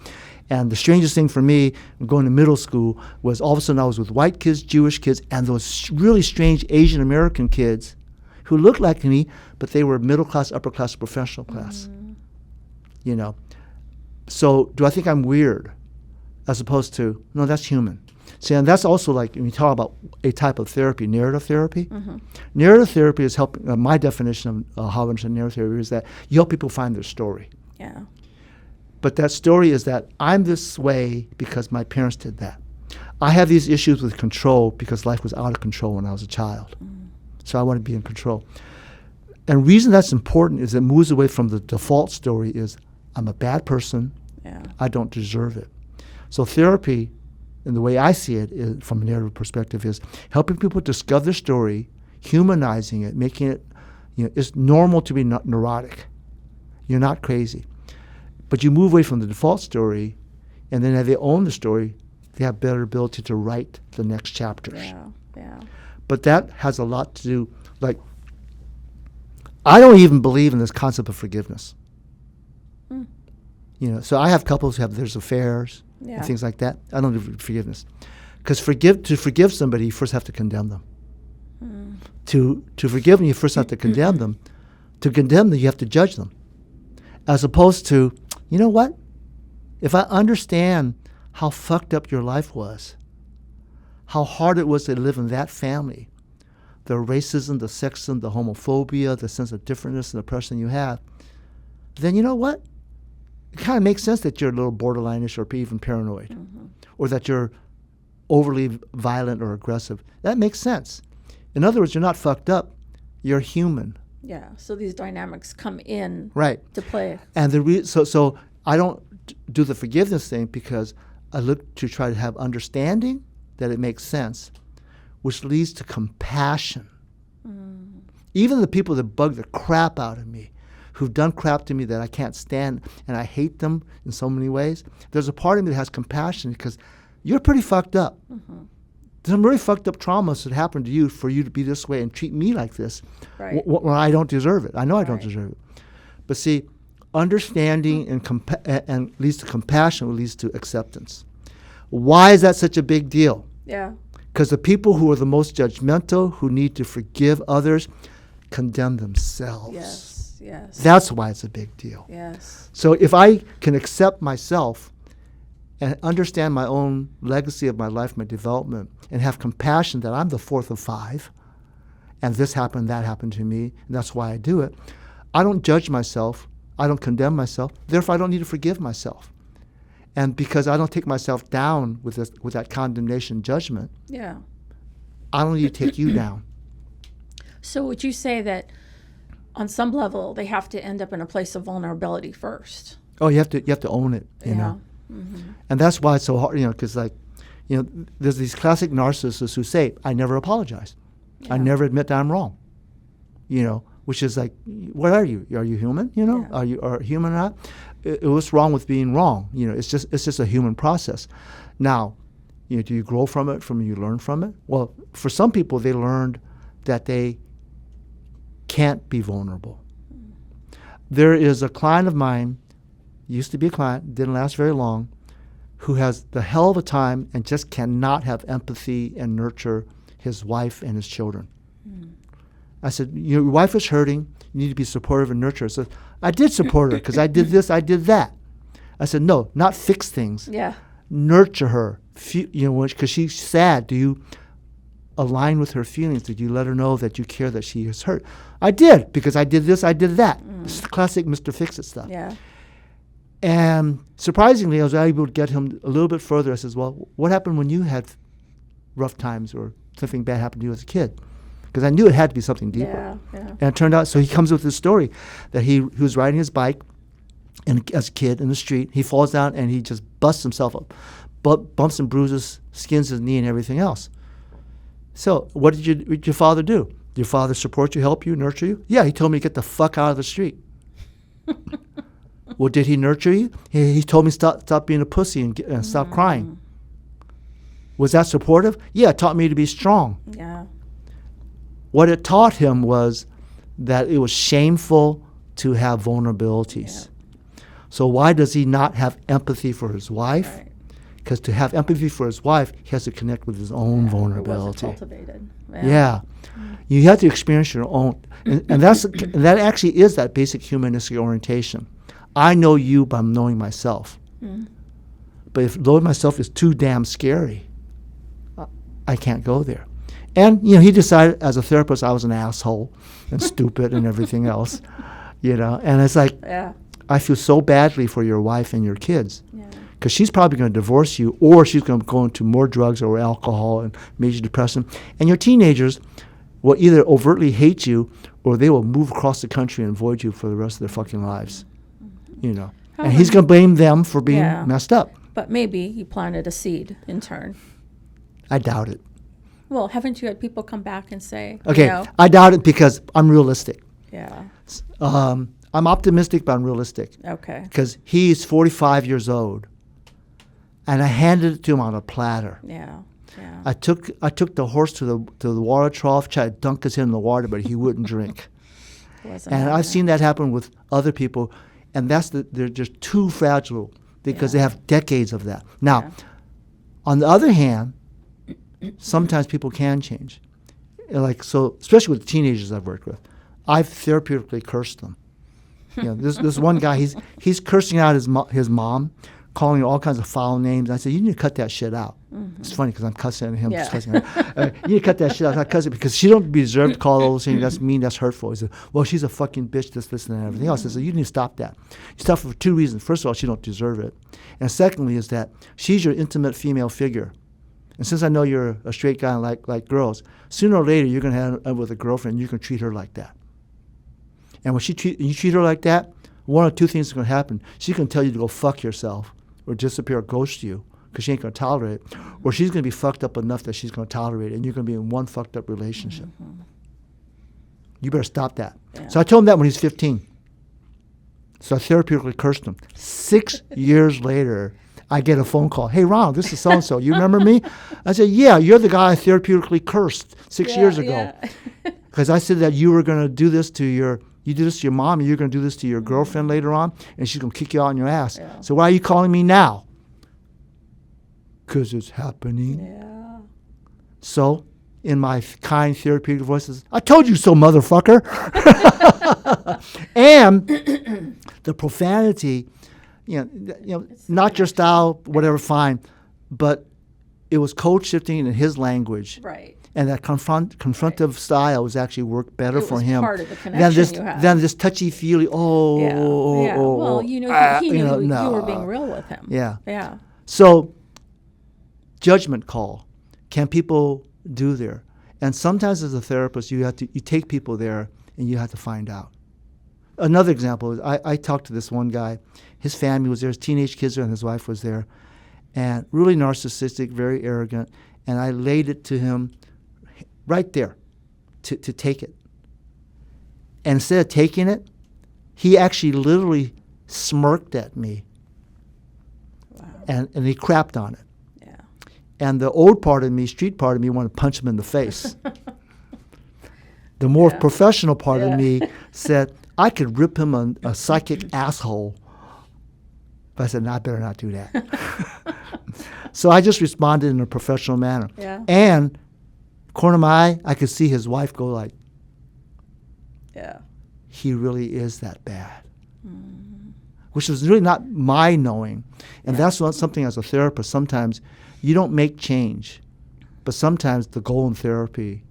And the strangest thing for me, going to middle school, was all of a sudden I was with white kids, Jewish kids, and those really strange Asian American kids who looked like me, but they were middle class, upper class, professional class. So do I think I'm weird? As opposed to, no, that's human. See, and that's also like when you talk about a type of therapy, narrative therapy. Narrative therapy is helping, my definition of how I understand narrative therapy is that you help people find their story. Yeah. But that story is that I'm this way because my parents did that. I have these issues with control because life was out of control when I was a child. So I want to be in control. And the reason that's important is it moves away from the default story is I'm a bad person. Yeah. I don't deserve it. So therapy, and the way I see it is, from a narrative perspective, is helping people discover their story, humanizing it, making it, it's normal to be neurotic. You're not crazy. But you move away from the default story, and then as they own the story, they have better ability to write the next chapters. Yeah. But that has a lot to do, I don't even believe in this concept of forgiveness. So I have couples who have their affairs and things like that. I don't do forgiveness. Because to forgive somebody, you first have to condemn them. To forgive them, you first have to condemn them. To condemn them, you have to judge them. As opposed to, you know what? If I understand how fucked up your life was, how hard it was to live in that family, the racism, the sexism, the homophobia, the sense of differentness and oppression you have, then you know what? It kind of makes sense that you're a little borderline-ish or even paranoid, or that you're overly violent or aggressive. That makes sense. In other words, you're not fucked up. You're human. Yeah. So these dynamics come in to play. And so I don't do the forgiveness thing because I look to try to have understanding that it makes sense, which leads to compassion. Even the people that bug the crap out of me, who've done crap to me that I can't stand and I hate them in so many ways, there's a part of me that has compassion because you're pretty fucked up. There's some really fucked up traumas that happened to you for you to be this way and treat me like this when I don't deserve it. I know I don't deserve it. But see, understanding and leads to compassion, leads to acceptance. Why is that such a big deal? Yeah. Because the people who are the most judgmental, who need to forgive others, condemn themselves. Yes. That's why it's a big deal. Yes. So if I can accept myself and understand my own legacy of my life, my development, and have compassion that I'm the fourth of five, and this happened, that happened to me, and that's why I do it, I don't judge myself, I don't condemn myself, therefore I don't need to forgive myself. And because I don't take myself down with that condemnation judgment, I don't need to take you down. So would you say that on some level they have to end up in a place of vulnerability first? Oh, you have to own it, you know. And that's why it's so hard, because there's these classic narcissists who say, I never apologize. I never admit that I'm wrong. Which is like, what are you? Are you human? Are you human or not? What's wrong with being wrong? It's just a human process. Now, do you grow from it? You learn from it? Well, for some people, they learned that they can't be vulnerable. There is a client of mine, used to be a client, didn't last very long, who has the hell of a time and just cannot have empathy and nurture his wife and his children. I said, your wife is hurting. You need to be supportive and nurture her. So I did support her because I did this, I did that. I said, no, not fix things. Nurture her. Because she's sad. Do you align with her feelings? Did you let her know that you care that she is hurt? I did, because I did this, I did that. This is classic Mr. Fix-It stuff. And surprisingly, I was able to get him a little bit further. I says, well, what happened when you had rough times or something bad happened to you as a kid? Because I knew it had to be something deeper. And it turned out, so he comes with this story that he was riding his bike as a kid in the street. He falls down and he just busts himself up, bumps and bruises, skins his knee and everything else. So what did your father do? Did your father support you, help you, nurture you? Yeah, he told me to get the fuck out of the street. Well, did he nurture you? He told me stop being a pussy and stop crying. Was that supportive? Yeah, it taught me to be strong. What it taught him was that it was shameful to have vulnerabilities. So why does he not have empathy for his wife? Because to have empathy for his wife, he has to connect with his own vulnerability. It wasn't cultivated. You have to experience your own, and that actually is that basic humanistic orientation. I know you by knowing myself. But if knowing myself is too damn scary, I can't go there. And he decided as a therapist I was an asshole and stupid and everything else, And it's like, I feel so badly for your wife and your kids, because she's probably going to divorce you, or she's going to go into more drugs or alcohol and major depression. And your teenagers will either overtly hate you, or they will move across the country and avoid you for the rest of their fucking lives, And he's going to blame them for being messed up. But maybe he planted a seed in turn. I doubt it. Well, haven't you had people come back and say, Okay, I doubt it because I'm realistic. I'm optimistic, but I'm realistic. Okay. Because he's 45 years old, and I handed it to him on a platter. I took the horse to the water trough, tried to dunk his head in the water, but he wouldn't drink. And I've seen that happen with other people, and they're just too fragile because they have decades of that. Now, on the other hand, sometimes people can change. Especially with the teenagers I've worked with. I've therapeutically cursed them. This one guy, he's cursing out his mom, calling her all kinds of foul names. I said, you need to cut that shit out. It's funny because I'm cussing at him. Just cussing at her. You need to cut that shit out. Not cussing because she don't deserve to call all those things. That's mean. That's hurtful. He said, well, she's a fucking bitch. This, and everything else. I said, you need to stop that. You stop for two reasons. First of all, she don't deserve it, and secondly is that she's your intimate female figure. And since I know you're a straight guy and like girls, sooner or later you're going to end up with a girlfriend and you can treat her like that. And when you treat her like that, one or two things are going to happen. She's going to tell you to go fuck yourself or disappear or ghost you because she ain't going to tolerate it, or she's going to be fucked up enough that she's going to tolerate it, and you're going to be in one fucked up relationship. You better stop that. Yeah. So I told him that when he was 15. So I therapeutically cursed him. 6 years later, I get a phone call. Hey, Ronald, this is so-and-so. You remember me? I said, yeah, you're the guy I therapeutically cursed 6 years ago. Because I said that you were going to do this to you do this to your mom, and you're going to do this to your girlfriend later on, and she's going to kick you out on your ass. Yeah. So why are you calling me now? Because it's happening. Yeah. So, in my kind therapeutic voices, I told you so, motherfucker. And the profanity, not your style, whatever, fine, but it was code shifting in his language. Right. And that confrontive style was actually worked better for him part of the connection you had. than this touchy-feely, Well, he knew you were being real with him. Yeah. Yeah. So, judgment call. Can people do there? And sometimes as a therapist, you take people there and you have to find out. Another example is I talked to this one guy. His family was there. His teenage kids and his wife was there. And really narcissistic, very arrogant. And I laid it to him right there to take it. And instead of taking it, he actually literally smirked at me. Wow. And he crapped on it. Yeah. And the old part of me, street part of me, wanted to punch him in the face. The more professional part of me said, I could rip him a psychic asshole. But I said, no, I better not do that. So I just responded in a professional manner. Yeah. And corner of my eye, I could see his wife go like, yeah, he really is that bad. Which was really not my knowing. And that's something as a therapist, sometimes you don't make change. But sometimes the goal in therapy,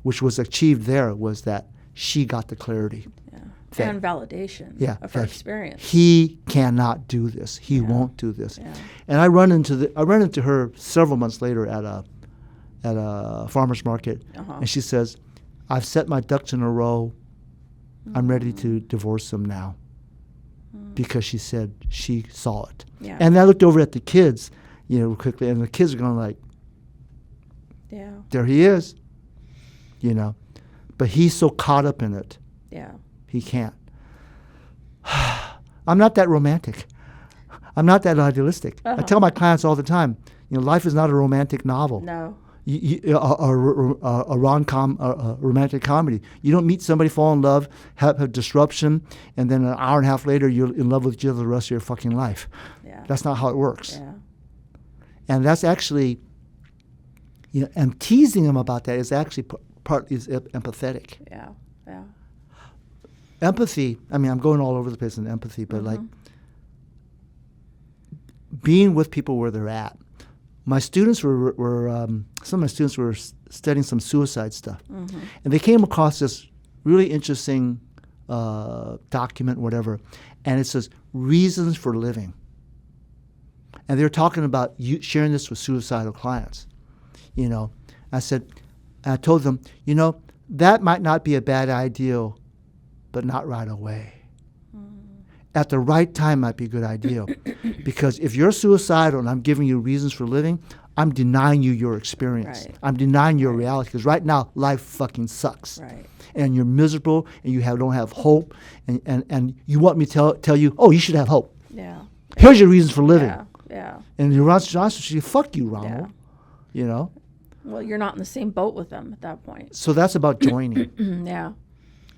which was achieved there, was that she got the clarity. Yeah. And validation of her experience. He cannot do this. He won't do this. Yeah. And I run into her several months later at a farmer's market, and she says, I've set my ducks in a row. I'm ready to divorce him now. Because she said she saw it. Yeah. And I looked over at the kids, quickly, and the kids are going like, there he is, But he's so caught up in it. Yeah. He can't. I'm not that romantic. I'm not that idealistic. I tell my clients all the time, life is not a romantic novel. No. A rom-com, a romantic comedy. You don't meet somebody, fall in love, have disruption, and then an hour and a half later you're in love with each other the rest of your fucking life. Yeah. That's not how it works. Yeah. And that's actually, and teasing them about that is actually partly empathetic. Yeah, yeah. Empathy, I'm going all over the place in empathy, but like being with people where they're at. My students were some of my students were studying some suicide stuff, and they came across this really interesting document, whatever, and it says reasons for living. And they're talking about sharing this with suicidal clients. I told them, that might not be a bad idea, but not right away. At the right time might be a good idea. Because if you're suicidal and I'm giving you reasons for living, I'm denying you your experience. Right. I'm denying your reality. Because right now, life fucking sucks. Right. And you're miserable and you don't have hope. And you want me to tell you, oh, you should have hope. Yeah. Here's your reasons for living. Yeah. And your answer should fuck you, Ronald. Yeah. Well, you're not in the same boat with them at that point. So that's about joining. Yeah.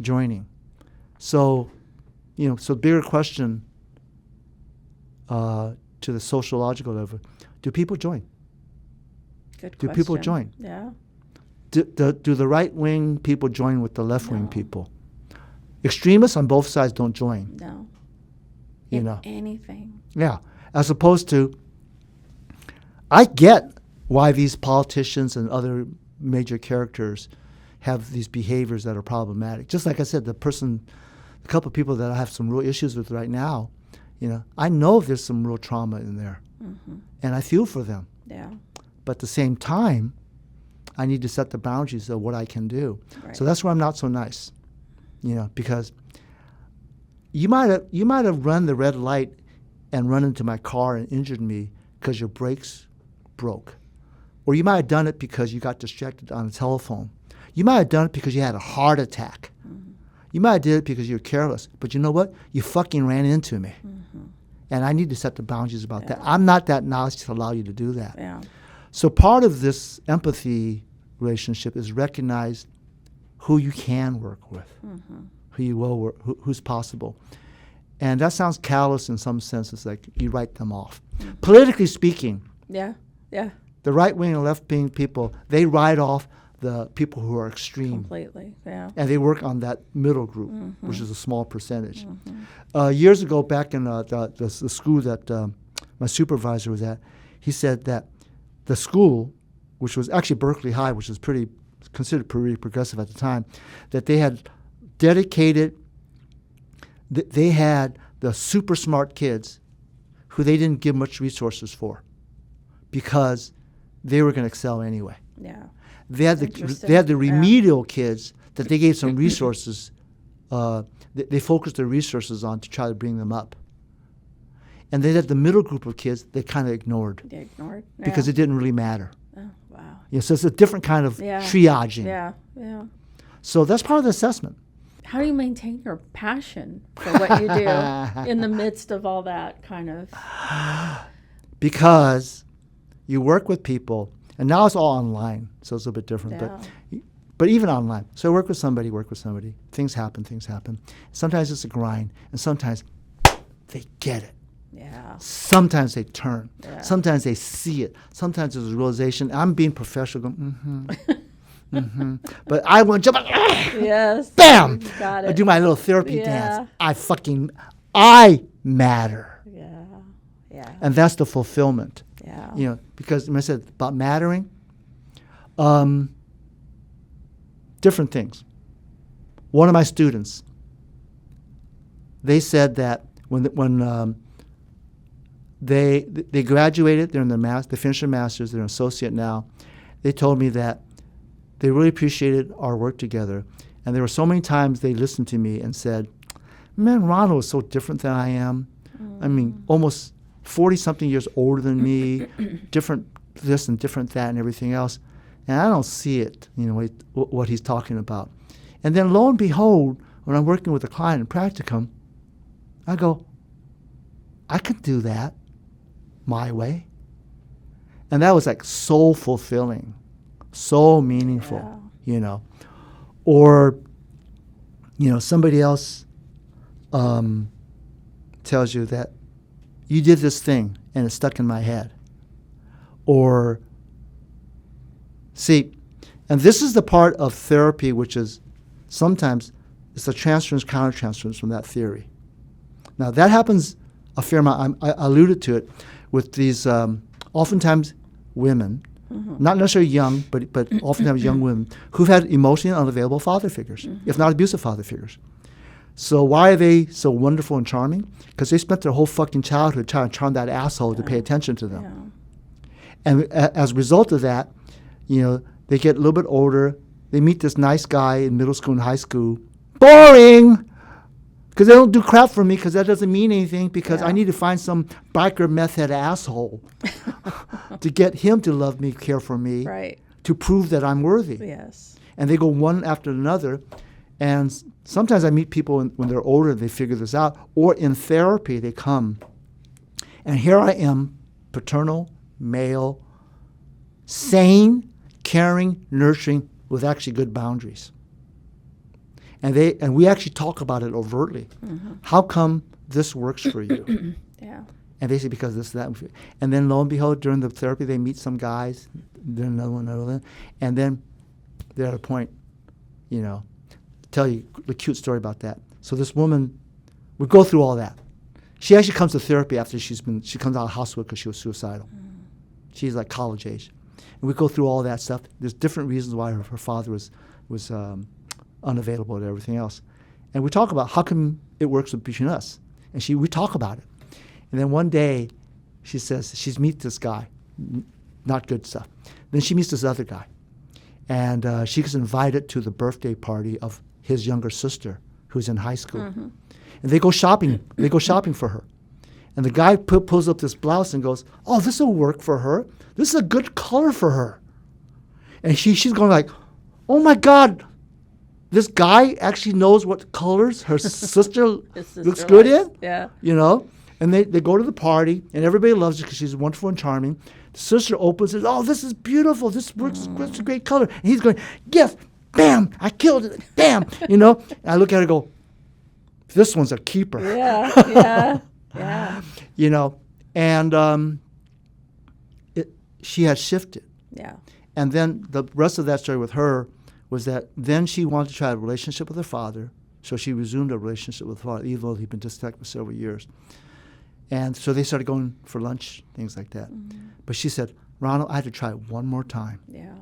Joining. So, so bigger question to the sociological level: do people join? Good question. Do people join? Yeah. Do the right wing people join with the left wing people? Extremists on both sides don't join. No. Anything. Yeah. As opposed to, I get why these politicians and other major characters have these behaviors that are problematic. Just like I said, a couple of people that I have some real issues with right now, I know there's some real trauma in there. And I feel for them. Yeah. But at the same time, I need to set the boundaries of what I can do. Right. So that's where I'm not so nice, because you might have run the red light and run into my car and injured me because your brakes broke. Or you might have done it because you got distracted on the telephone. You might have done it because you had a heart attack. Mm-hmm. You might have did it because you were careless. But you know what? You fucking ran into me. Mm-hmm. And I need to set the boundaries about that. I'm not that nice to allow you to do that. Yeah. So part of this empathy relationship is recognize who you can work with, who you will work, who's possible. And that sounds callous in some sense. It's like you write them off. Politically speaking, yeah, the right-wing and left-wing people, they write off the people who are extreme. Completely, yeah. And they work on that middle group, which is a small percentage. Years ago, back in the school that my supervisor was at, he said that the school, which was actually Berkeley High, which was considered pretty progressive at the time, that they had dedicated, they had the super smart kids who they didn't give much resources for because they were going to excel anyway. Yeah. They had the remedial kids that they gave some resources. They focused their resources on to try to bring them up. And they had the middle group of kids they kind of ignored. They ignored. Yeah. Because it didn't really matter. Oh, wow. Yeah, so it's a different kind of triaging. Yeah, yeah. So that's part of the assessment. How do you maintain your passion for what you do in the midst of all that kind of? Because you work with people, and now it's all online, so it's a bit different. Yeah. But even online. So work with somebody. Things happen. Sometimes it's a grind, and sometimes they get it. Yeah. Sometimes they turn. Yeah. Sometimes they see it. Sometimes there's a realization. I'm being professional, going, But I want to jump out. Yes. Bam! Got it. I do my little therapy dance. I matter. Yeah. Yeah. And that's the fulfillment. Yeah. Because when I said about mattering, different things. One of my students, they said that when they graduated, they're in they finished their master's, they're an associate now. They told me that they really appreciated our work together, and there were so many times they listened to me and said, "Man, Ronald is so different than I am. I mean, almost 40-something years older than me, different this and different that and everything else, and I don't see it. What he's talking about." And then lo and behold, when I'm working with a client in practicum, I go, I could do that my way. And that was like so fulfilling, so meaningful, Or, somebody else tells you that you did this thing and it stuck in my head. Or, see, and this is the part of therapy which is sometimes it's the transference, countertransference from that theory. Now, that happens a fair amount. I alluded to it with these oftentimes women, not necessarily young, but oftentimes young women who've had emotionally unavailable father figures, if not abusive father figures. So why are they so wonderful and charming? Because they spent their whole fucking childhood trying to charm that asshole to pay attention to them. Yeah. And as a result of that, they get a little bit older. They meet this nice guy in middle school and high school. Boring! Because they don't do crap for me because that doesn't mean anything because I need to find some biker meth head asshole to get him to love me, care for me, to prove that I'm worthy. Yes. And they go one after another. And sometimes I meet people when they're older, they figure this out. Or in therapy, they come. And here I am, paternal, male, sane, caring, nurturing, with actually good boundaries. And we actually talk about it overtly. How come this works for you? Yeah. And they say because this, that. And then lo and behold, during the therapy, they meet some guys, then another one, and then they're at a point, tell you a cute story about that. So this woman would go through all that. She actually comes to therapy after she comes out of hospital because she was suicidal. She's like college age. And we go through all that stuff. There's different reasons why her father was unavailable and everything else. And we talk about how come it works between us. And we talk about it. And then one day, she says, she's meet this guy, not good stuff. Then she meets this other guy. And she gets invited to the birthday party of his younger sister, who's in high school. And they go shopping. They go shopping for her. And the guy pulls up this blouse and goes, oh, this will work for her. This is a good color for her. And she's going like, oh my God, this guy actually knows what colors her sister looks good in? Yeah. You know? And they go to the party, and everybody loves her because she's wonderful and charming. The sister opens it. Oh, this is beautiful. This works. It's a great color. And he's going, yes, bam, I killed it. Bam, you know? And I look at her and go, this one's a keeper. Yeah. You know? And she had shifted. Yeah. And then the rest of that story with her was that then she wanted to try a relationship with her father. So she resumed a relationship with her father, even though he'd been disconnected for several years. And so they started going for lunch, things like that. But she said, Ronald, I had to try it one more time. Yeah.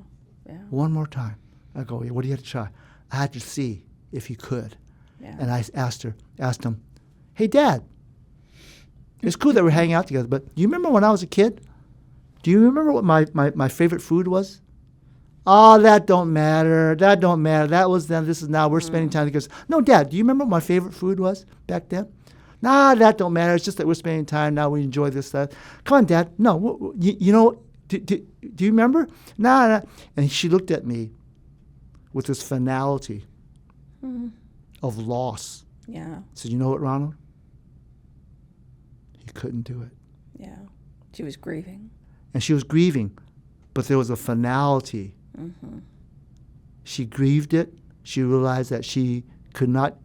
One more time. I go, yeah, what do you have to try? I had to see if he could. Yeah. And I asked him, hey, Dad, it's cool that we're hanging out together, but do you remember when I was a kid? Do you remember what my favorite food was? Oh, that don't matter. That was then. This is now. We're spending time together. No, Dad, do you remember what my favorite food was back then? Nah, that don't matter. It's just that we're spending time now. We enjoy this stuff. Come on, Dad. No, you know, do you remember? Nah. And she looked at me with this finality of loss. Yeah. Said, you know what, Ronald? He couldn't do it. Yeah. She was grieving. And she was grieving, but there was a finality. She grieved it. She realized that she could not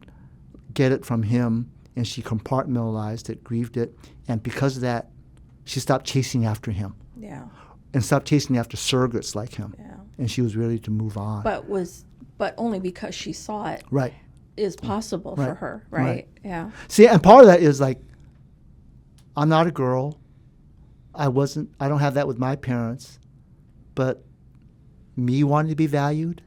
get it from him, and she compartmentalized it, grieved it, and because of that, she stopped chasing after him. Yeah. And stopped chasing after surrogates like him. Yeah. And she was ready to move on. But only because she saw it. Right. Is possible for her, right? Yeah. See, and part of that is like, I'm not a girl. I don't have that with my parents, but me wanting to be valued,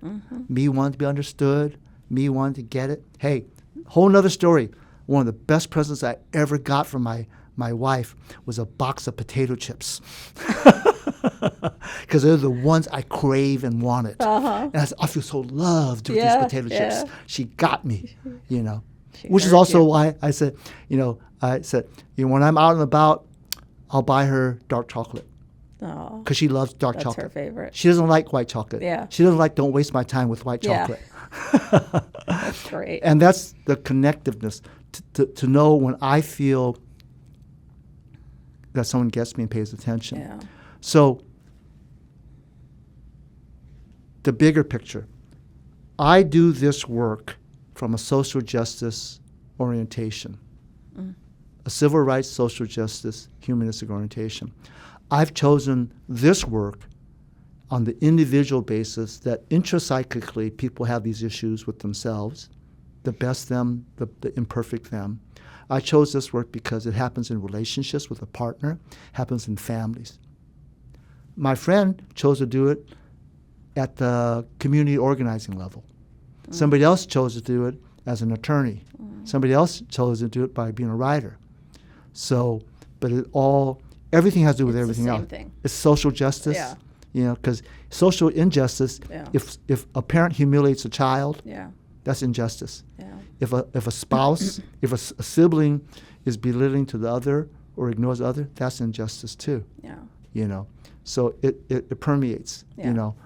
me wanting to be understood, me wanting to get it. Hey, whole nother story. One of the best presents I ever got from my wife was a box of potato chips. Because they're the ones I crave and wanted. And I feel so loved with these potato chips. She got me, you know. Which is also why I said, when I'm out and about, I'll buy her dark chocolate. Because she loves dark chocolate. That's her favorite. She doesn't like white chocolate. Yeah. She doesn't like, don't waste my time with white chocolate. That's great. And that's the connectiveness, to know when I feel that someone gets me and pays attention. Yeah. So the bigger picture, I do this work from a social justice orientation, a civil rights, social justice, humanistic orientation. I've chosen this work on the individual basis that intracyclically people have these issues with themselves, the best them, the imperfect them. I chose this work because it happens in relationships with a partner, happens in families. My friend chose to do it at the community organizing level. Somebody else chose to do it as an attorney. Somebody else chose to do it by being a writer. So, but everything has to do with everything else. Thing. It's social justice. Yeah. You know, because social injustice, if a parent humiliates a child, that's injustice. Yeah. If a spouse, if a sibling is belittling to the other or ignores the other, that's injustice too. Yeah. You know, so it permeates. Yeah. You know,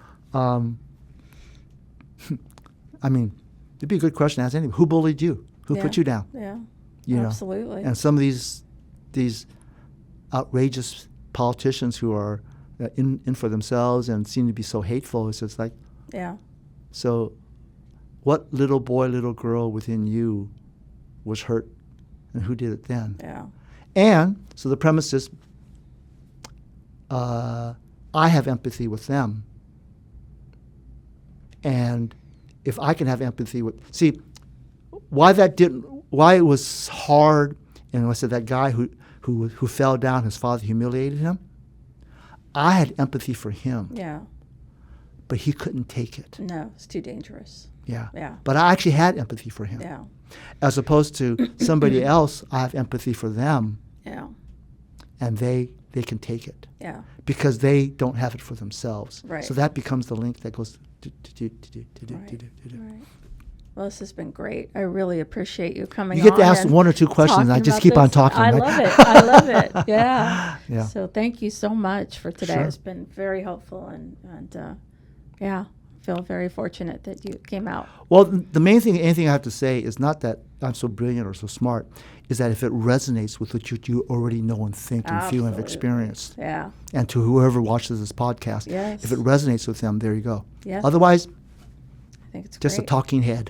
I mean, it'd be a good question to ask anybody. Who bullied you? Who put you down? Yeah. You Absolutely. know? And some of these outrageous politicians who are in for themselves and seem to be so hateful, it's just like, so what little boy, little girl within you was hurt, and who did it then? Yeah. And so the premise is, I have empathy with them. And if I can have empathy with, why it was hard, and I said that guy who fell down, his father humiliated him, I had empathy for him. Yeah. But he couldn't take it. No, it's too dangerous. Yeah. Yeah. But I actually had empathy for him. Yeah. As opposed to somebody else, I have empathy for them. Yeah. And they can take it. Yeah. Because they don't have it for themselves. Right. So that becomes the link that goes Right. Well, this has been great. I really appreciate you coming You get on to ask and one or two questions, and I talking just about keep on this. talking. I right? love it. I love it. Yeah. Yeah. So thank you so much for today. Sure. It's been very helpful, and yeah, I feel very fortunate that you came out. Well, the main thing, anything I have to say is not that I'm so brilliant or so smart, is that if it resonates with what you already know and think and feel and have Absolutely. experienced, Yeah. and to whoever watches this podcast, Yes. if it resonates with them, there you go. Yes. Otherwise, I think it's just great. a talking head.